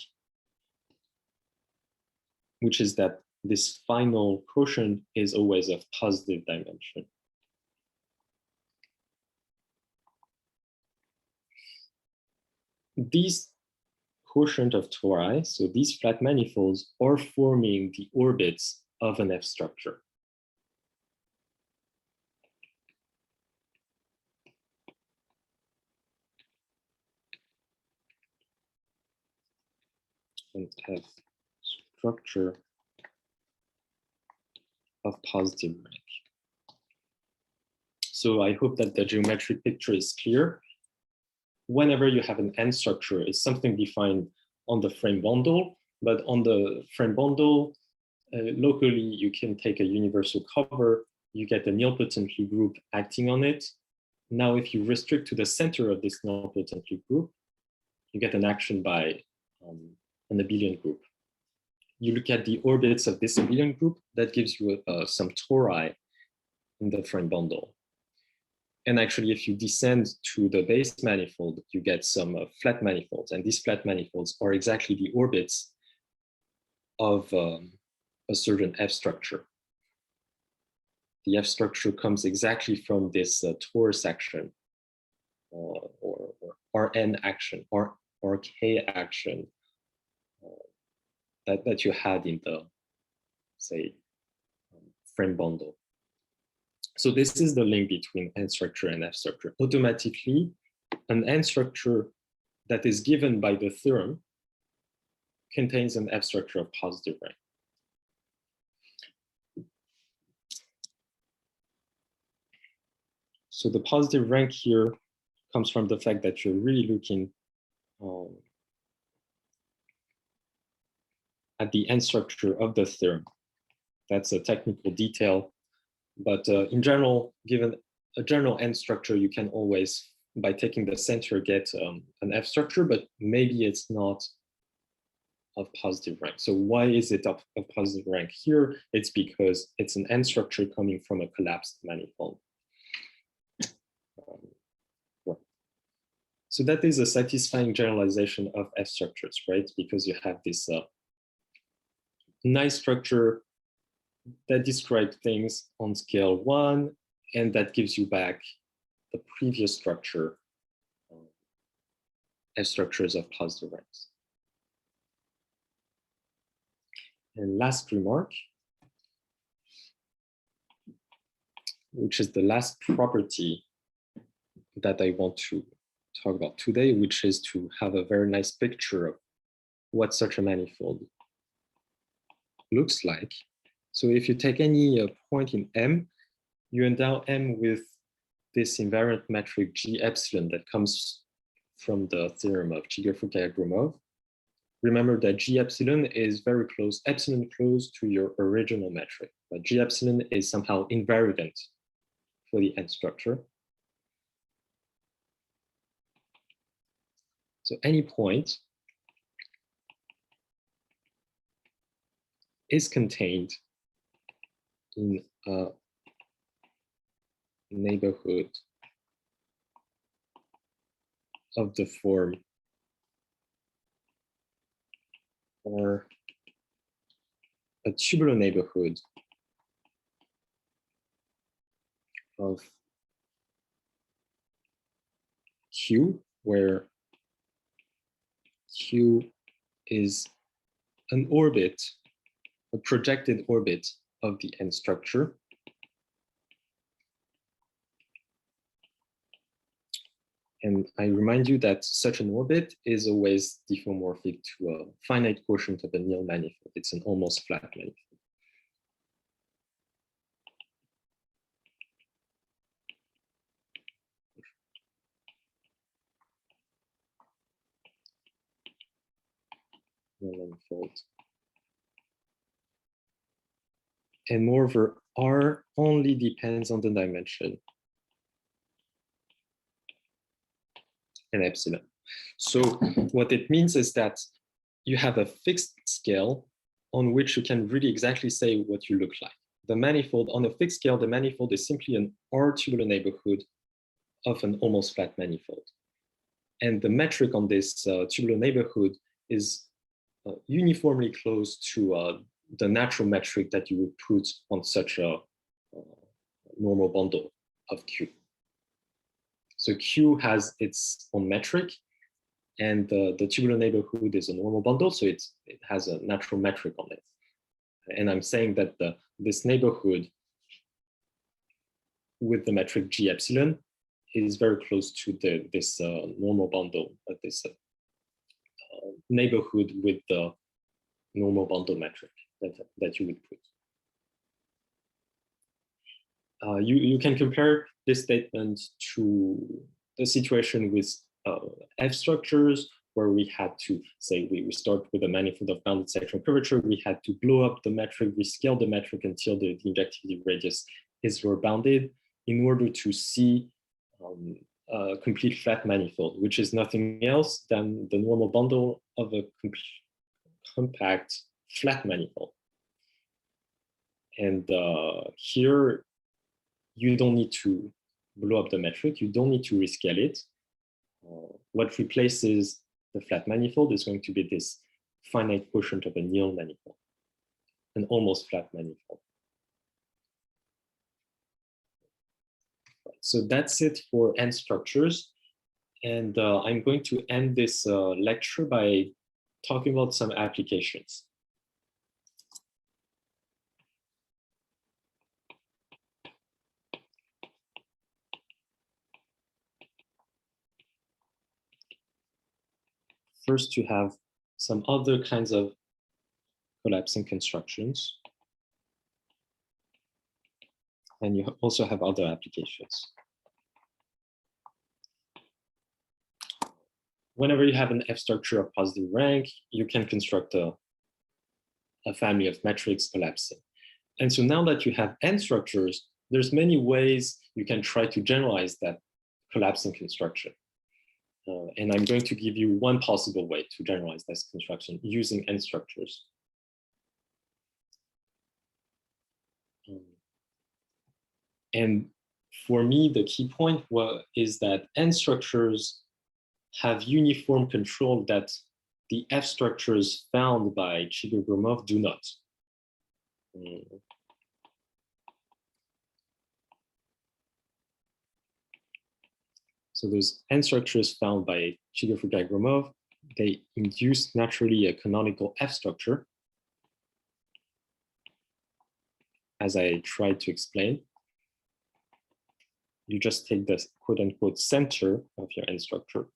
which is that this final quotient is always of positive dimension. These quotient of tori, so these flat manifolds, are forming the orbits of an F structure. And F structure of positive rank. So I hope that the geometric picture is clear. Whenever you have an N structure, it's something defined on the frame bundle, but on the frame bundle, locally, you can take a universal cover, you get a nilpotently group acting on it. Now, if you restrict to the center of this nilpotently group, you get an action by an abelian group. You look at the orbits of this abelian group, that gives you some tori in the frame bundle. And actually, if you descend to the base manifold, you get some flat manifolds. And these flat manifolds are exactly the orbits of a certain F structure. The F structure comes exactly from this torus action or Rn action or K action that you had in the, say, frame bundle. So this is the link between N structure and F structure. Automatically, an N structure that is given by the theorem contains an F structure of positive rank. So the positive rank here comes from the fact that you're really looking at the N structure of the theorem. That's a technical detail. But in general, given a general N structure, you can always, by taking the center, get an F structure, but maybe it's not of positive rank. So why is it of positive rank here? It's because it's an N structure coming from a collapsed manifold. Right. So that is a satisfying generalization of F structures, right? Because you have this nice structure that describes things on scale 1, and that gives you back the previous structure, F structures of positive ranks. And last remark, which is the last property that I want to talk about today, which is to have a very nice picture of what such a manifold looks like. So if you take any point in M, you endow M with this invariant metric G epsilon that comes from the theorem of Cheeger, Fukaya, Gromov. Remember that G epsilon is very close, epsilon close to your original metric, but G epsilon is somehow invariant for the N structure. So any point is contained in a neighborhood of the form or a tubular neighborhood of Q, where Q is an orbit, a projected orbit of the N structure. And I remind you that such an orbit is always diffeomorphic to a finite quotient of a nil manifold. It's an almost flat manifold. Manifold. And moreover, R only depends on the dimension and epsilon. So what it means is that you have a fixed scale on which you can really exactly say what you look like. The manifold, on a fixed scale, the manifold is simply an R tubular neighborhood of an almost flat manifold. And the metric on this tubular neighborhood is uniformly close to the natural metric that you would put on such a normal bundle of Q. So Q has its own metric, and the tubular neighborhood is a normal bundle, so it has a natural metric on it. And I'm saying that this neighborhood with the metric G epsilon is very close to this normal bundle, this neighborhood with the normal bundle metric that you would put. You can compare this statement to the situation with F structures, where we had to say we start with a manifold of bounded sectional curvature. We had to blow up the metric, rescale the metric until the injectivity radius is lower bounded in order to see a complete flat manifold, which is nothing else than the normal bundle of a compact flat manifold. And here, you don't need to blow up the metric. You don't need to rescale it. What replaces the flat manifold is going to be this finite quotient of a nil manifold, an almost flat manifold. So that's it for N structures. And I'm going to end this lecture by talking about some applications. First, you have some other kinds of collapsing constructions. And you also have other applications. Whenever you have an F structure of positive rank, you can construct a family of metrics collapsing. And so now that you have N structures, there's many ways you can try to generalize that collapsing construction. And I'm going to give you one possible way to generalize this construction using N structures. And for me, the key point is that N structures have uniform control that the F structures found by Cheeger Gromov do not. So those N structures found by Cheeger, Fukaya, Gromov, they induce naturally a canonical F structure, as I tried to explain. You just take the quote unquote center of your N structure.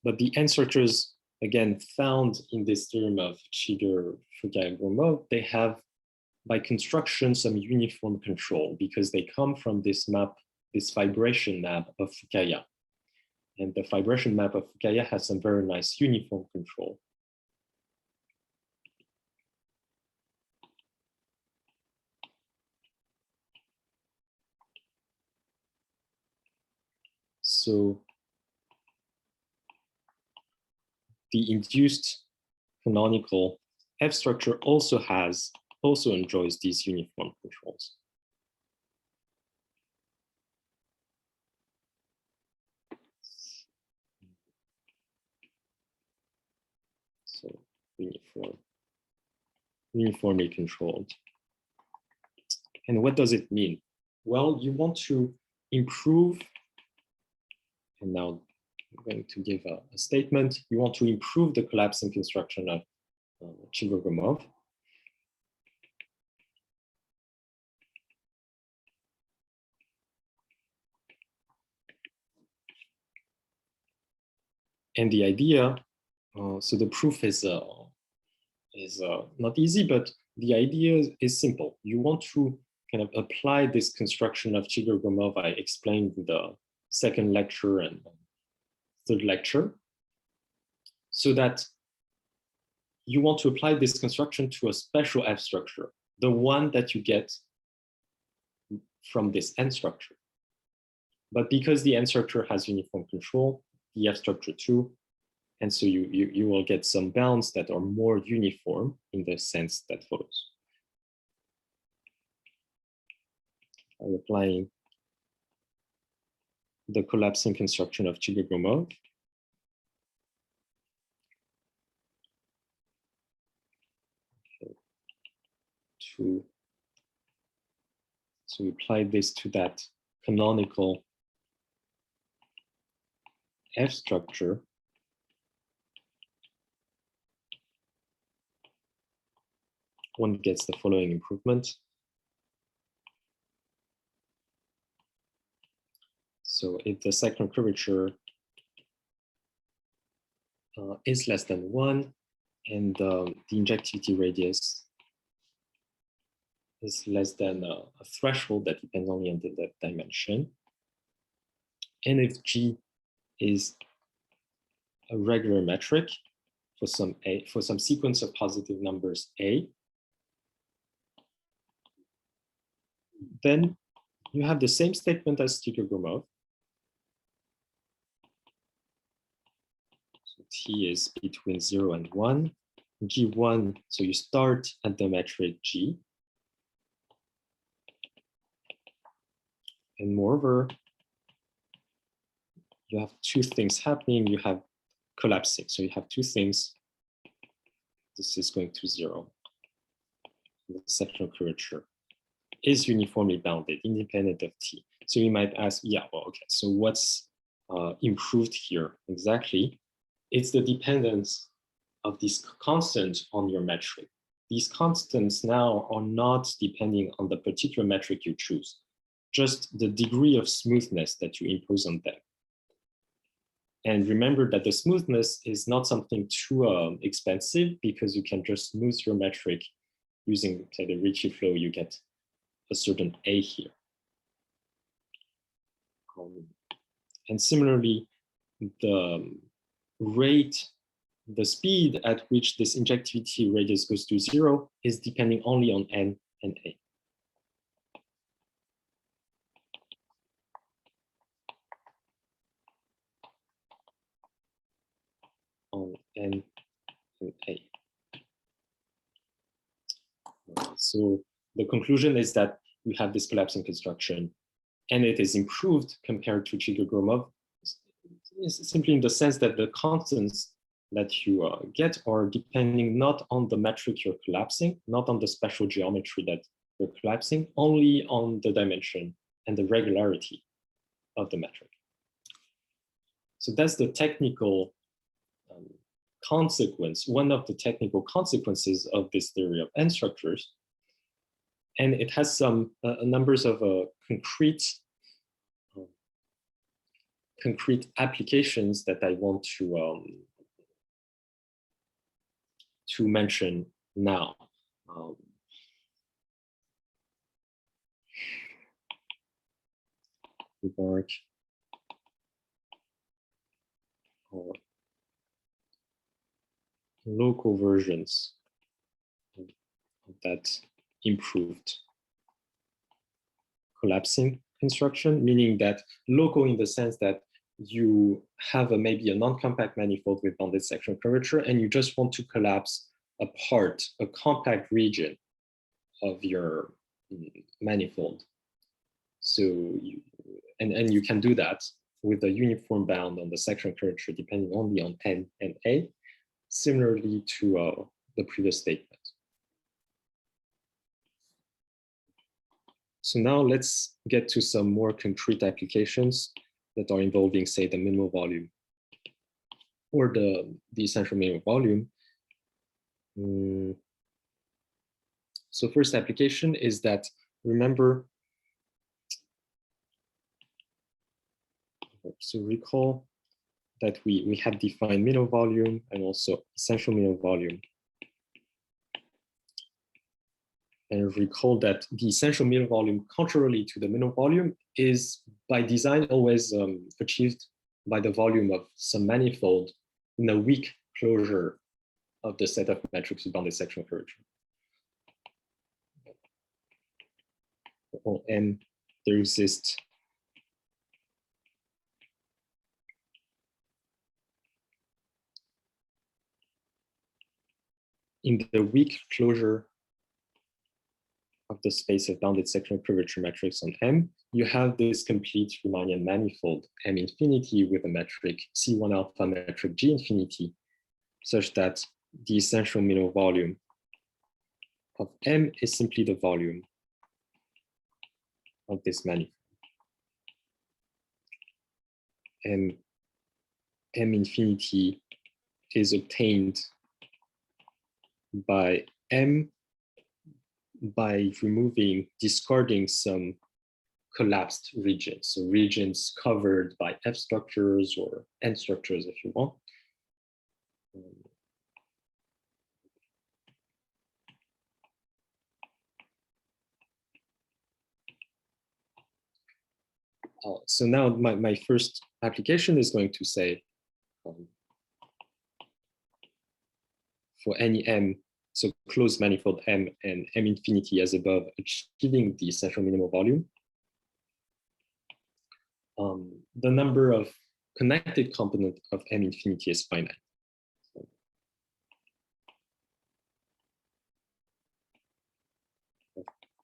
But the N structures, again, found in this theorem of Cheeger, Fukaya, Gromov, they have, by construction, some uniform control because they come from this map, this vibration map of Fukaya. And the vibration map of Fukaya has some very nice uniform control. So the induced canonical F structure also enjoys these uniform controls. So uniformly controlled. And what does it mean? Well, you want to improve, and now I'm going to give a statement. You want to improve the collapsing construction of Cheeger Gromov. And the idea, so the proof is not easy, but the idea is simple. You want to kind of apply this construction of Cheeger Gromov I explained in the second lecture and third lecture, so that you want to apply this construction to a special F structure, the one that you get from this N structure. But because the N structure has uniform control, the F structure too, and so you will get some bounds that are more uniform in the sense that follows. By applying the collapsing construction of Cheeger Gromov, so we apply this to that canonical F structure, one gets the following improvement. So if the sectional curvature is less than 1, and the injectivity radius is less than a threshold that depends only on the dimension, and if G is a regular metric for some sequence of positive numbers A, then you have the same statement as Cheeger-Gromov. So T is between 0 and 1. G1, so you start at the metric G. And moreover, you have two things happening. You have collapsing. So you have two things. This is going to 0. The sectional curvature is uniformly bounded, independent of T. So you might ask, yeah, well, okay, so what's improved here exactly? It's the dependence of this constant on your metric. These constants now are not depending on the particular metric you choose, just the degree of smoothness that you impose on them. And remember that the smoothness is not something too expensive, because you can just smooth your metric using, say, the Ricci flow. You get a certain A here. And similarly, the rate, the speed at which this injectivity radius goes to 0 is depending only on N and A. On N and A. So the conclusion is that we have this collapsing construction, and it is improved compared to Cheeger-Gromov, simply in the sense that the constants that you get are depending not on the metric you're collapsing, not on the special geometry that you're collapsing, only on the dimension and the regularity of the metric. So that's the technical consequence, one of the technical consequences of this theory of N structures. And it has some numbers of concrete applications that I want to mention now. Remark or local versions of that improved collapsing construction, meaning that local in the sense that you have maybe a non-compact manifold with bounded sectional curvature, and you just want to collapse a part, a compact region of your manifold. So you can do that with a uniform bound on the sectional curvature depending only on N and A, similarly to the previous statement. So now let's get to some more concrete applications that are involving, say, the minimal volume or the essential minimal volume. So first application is that, remember, so recall that we have defined minimal volume and also essential minimal volume. And recall that the essential minimal volume, contrarily to the minimal volume, is by design always achieved by the volume of some manifold in a weak closure of the set of metrics with bounded sectional curvature. And there exists in the weak closure of the space of bounded sectional curvature metrics on M, you have this complete Riemannian manifold M infinity with a metric C1 alpha metric G infinity, such that the essential minimal volume of M is simply the volume of this manifold. And M infinity is obtained by M by discarding some collapsed regions. So regions covered by F structures or N structures if you want. So now my first application is going to say for any M, so closed manifold M and M infinity as above, achieving the central minimal volume, the number of connected component of M infinity is finite. So,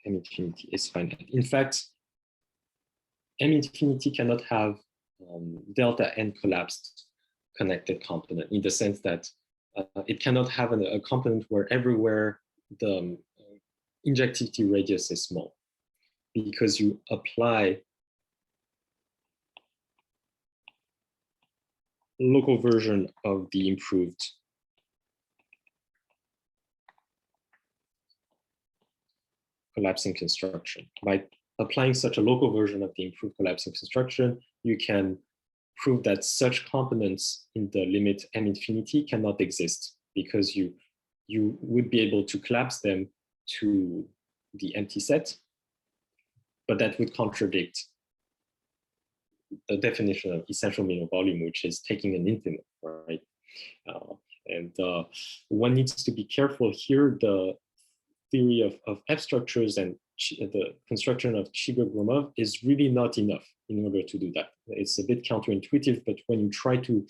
M infinity is finite. In fact, M infinity cannot have delta N collapsed connected component in the sense that it cannot have a component where everywhere the injectivity radius is small, because you apply local version of the improved collapsing construction. By applying such a local version of the improved collapsing construction, you can prove that such components in the limit M infinity cannot exist, because you would be able to collapse them to the empty set, but that would contradict the definition of essential minimal volume, which is taking an infimum, right? One needs to be careful here. The theory of F structures and the construction of Cheeger Gromov is really not enough in order to do that. It's a bit counterintuitive, but when you try to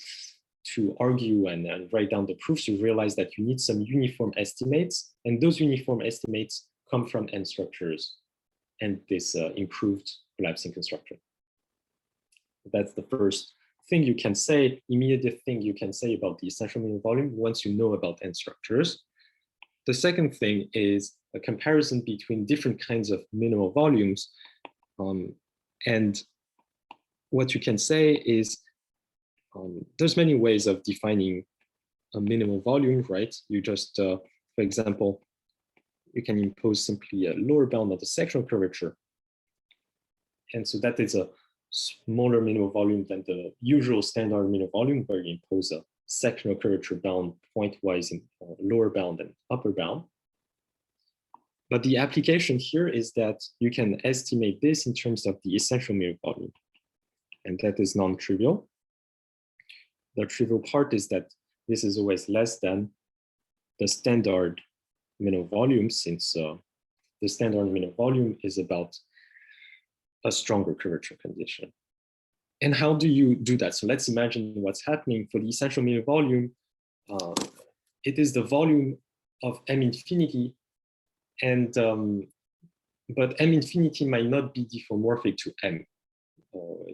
argue and write down the proofs, you realize that you need some uniform estimates, and those uniform estimates come from N structures and this improved collapsing construction. That's the first thing you can say, immediate thing you can say about the essential minimal volume once you know about N structures. The second thing is a comparison between different kinds of minimal volumes. And what you can say is there's many ways of defining a minimal volume, right? You just, for example, you can impose simply a lower bound of the sectional curvature. And so that is a smaller minimal volume than the usual standard minimal volume, where you impose a sectional curvature bound pointwise in lower bound and upper bound. But the application here is that you can estimate this in terms of the essential minimal volume, and that is non-trivial. The trivial part is that this is always less than the standard minimal volume, since the standard minimal volume is about a stronger curvature condition. And how do you do that? So let's imagine what's happening for the essential minimal volume. It is the volume of M infinity, and but M infinity might not be diffeomorphic to M.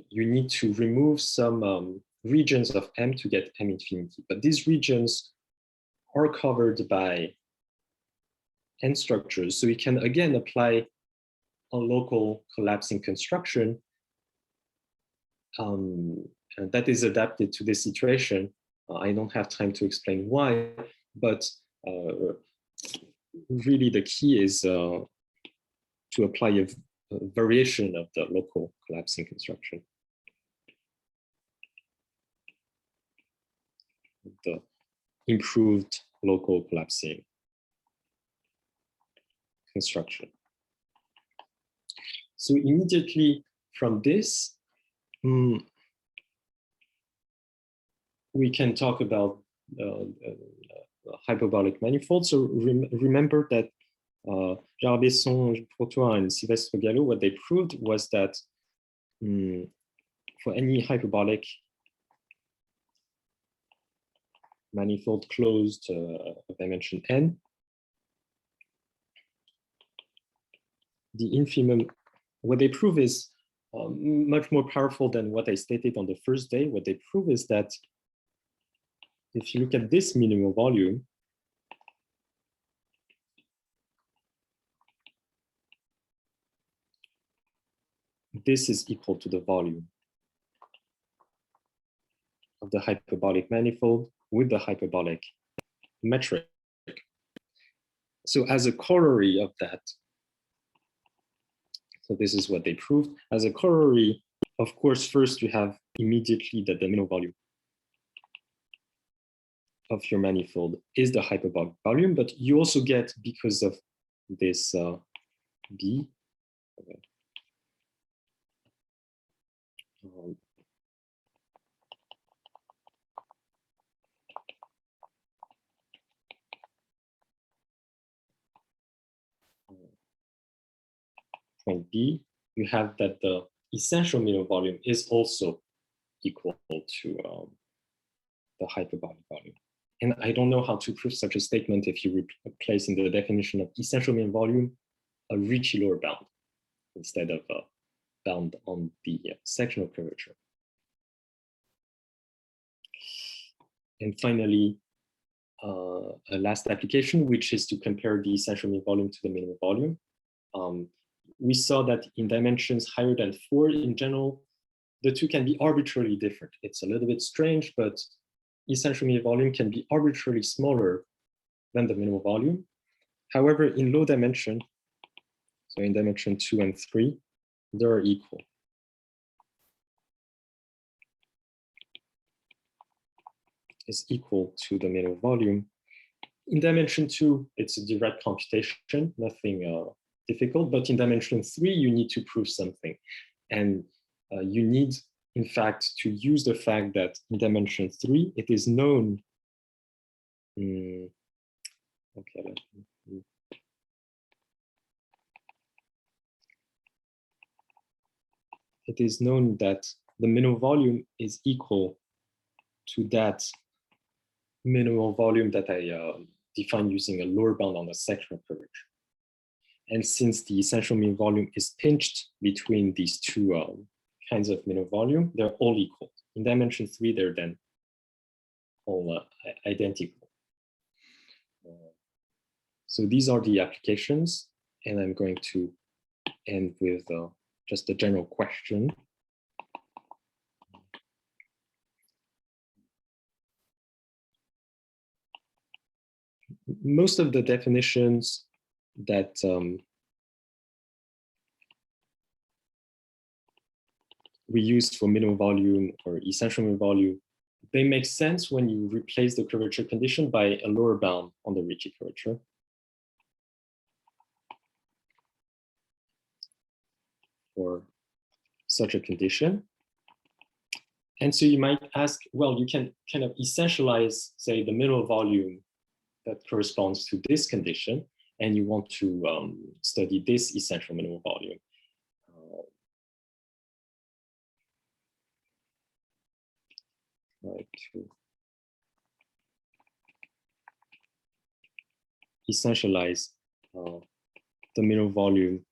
You need to remove some regions of M to get M infinity, but these regions are covered by N structures. So you can again apply a local collapsing construction that is adapted to this situation. I don't have time to explain why, but really the key is to apply a variation of the local collapsing construction. The improved local collapsing construction. So immediately from this, we can talk about hyperbolic manifold. So remember that Gérard Besson, Protois, and Sylvestre Gallo, what they proved was that for any hyperbolic manifold closed of dimension n, the infimum, what they prove is much more powerful than what I stated on the first day. What they prove is that if you look at this minimal volume, this is equal to the volume of the hyperbolic manifold with the hyperbolic metric. So as a corollary of that, so this is what they proved. As a corollary, of course, first you have immediately that the minimal volume of your manifold is the hyperbolic volume, but you also get, because of this B, okay. Point B, you have that the essential minimal volume is also equal to the hyperbolic volume. And I don't know how to prove such a statement if you replace in the definition of essential minimal volume a Ricci lower bound instead of a bound on the sectional curvature. And finally, a last application, which is to compare the essential minimal volume to the minimal volume. We saw that in dimensions higher than 4 in general, the two can be arbitrarily different. It's a little bit strange, but essential minimal volume can be arbitrarily smaller than the minimal volume. However, in low dimension, so in dimension 2 and 3, they are equal. Is equal to the minimal volume. In dimension 2, it's a direct computation, nothing difficult, but in dimension 3, you need to prove something. And you need, in fact, to use the fact that in dimension 3, it is known. Okay, it is known that the minimal volume is equal to that minimal volume that I define using a lower bound on the sectional curvature. And since the essential minimal volume is pinched between these two kinds of minimal volume, they're all equal. In dimension 3, they're then all identical. So these are the applications, and I'm going to end with just a general question. Most of the definitions that we use for minimal volume or essential minimal volume, they make sense when you replace the curvature condition by a lower bound on the Ricci curvature. For such a condition. And so you might ask, well, you can kind of essentialize, say, the minimal volume that corresponds to this condition, and you want to study this essential minimal volume. To essentialize the minimal volume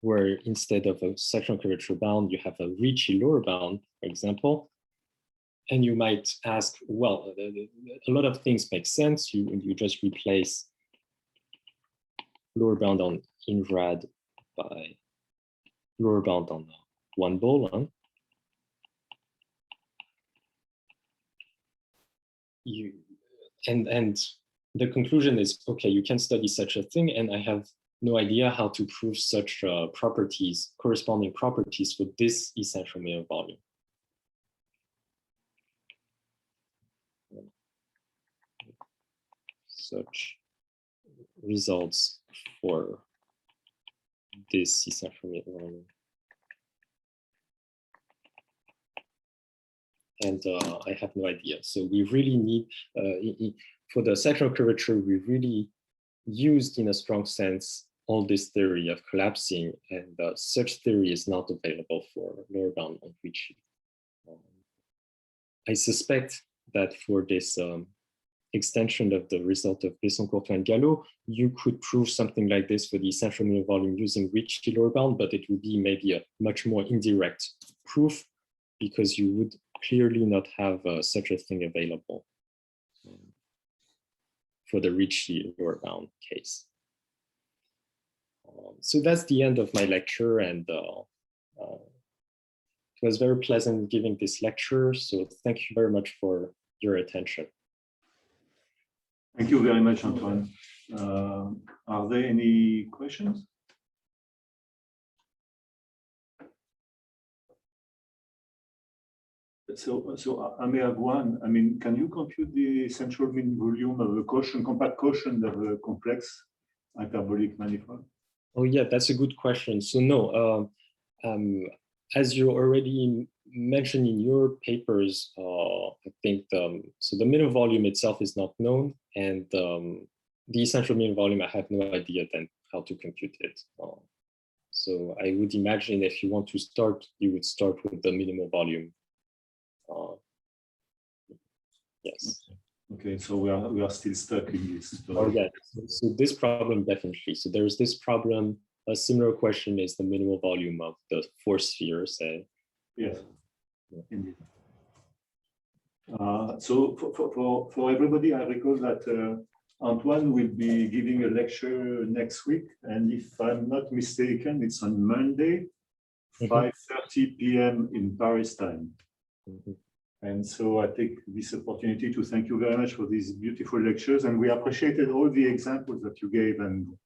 where instead of a sectional curvature bound, you have a Ricci lower bound, for example. And you might ask, well, a lot of things make sense. You just replace lower bound on inrad by lower bound on one boson. And the conclusion is, okay, you can study such a thing, and I have no idea how to prove such properties, corresponding properties for this essential minimal volume. Such results for this essential minimal volume. And I have no idea. So we really need, for the sectional curvature, we really used in a strong sense all this theory of collapsing, and such theory is not available for lower bound on Ricci. I suspect that for this extension of the result of Besson-Courtois and Gallo, you could prove something like this for the essential minimal volume using Ricci lower bound, but it would be maybe a much more indirect proof, because you would clearly not have such a thing available for the Ricci lower bound case. So that's the end of my lecture, and it was very pleasant giving this lecture. So thank you very much for your attention. Thank you very much, Antoine. Are there any questions? So I may have one. I mean, can you compute the central mean volume of a quotient, compact quotient of a complex hyperbolic manifold? Oh yeah, that's a good question. So no, as you already mentioned in your papers, I think so the minimum volume itself is not known, and the essential mean volume, I have no idea then how to compute it. So I would imagine if you want to start, you would start with the minimum volume. Yes. Okay, so we are still stuck in this. Oh yeah. So this problem definitely. So there's this problem. A similar question is the minimal volume of the force sphere, say. Yes, indeed. So for everybody, I recall that Antoine will be giving a lecture next week, and if I'm not mistaken, it's on Monday, 5:30 p.m. in Paris time. And so I take this opportunity to thank you very much for these beautiful lectures, and we appreciated all the examples that you gave and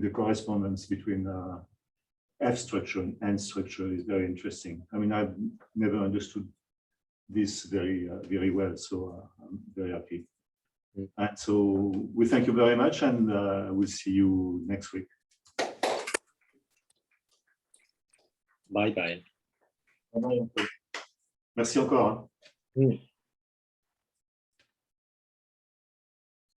the correspondence between F structure and N structure is very interesting. I mean, I've never understood this very well, so I'm very happy. And so we thank you very much, and we'll see you next week. Bye bye. Merci encore. Hein.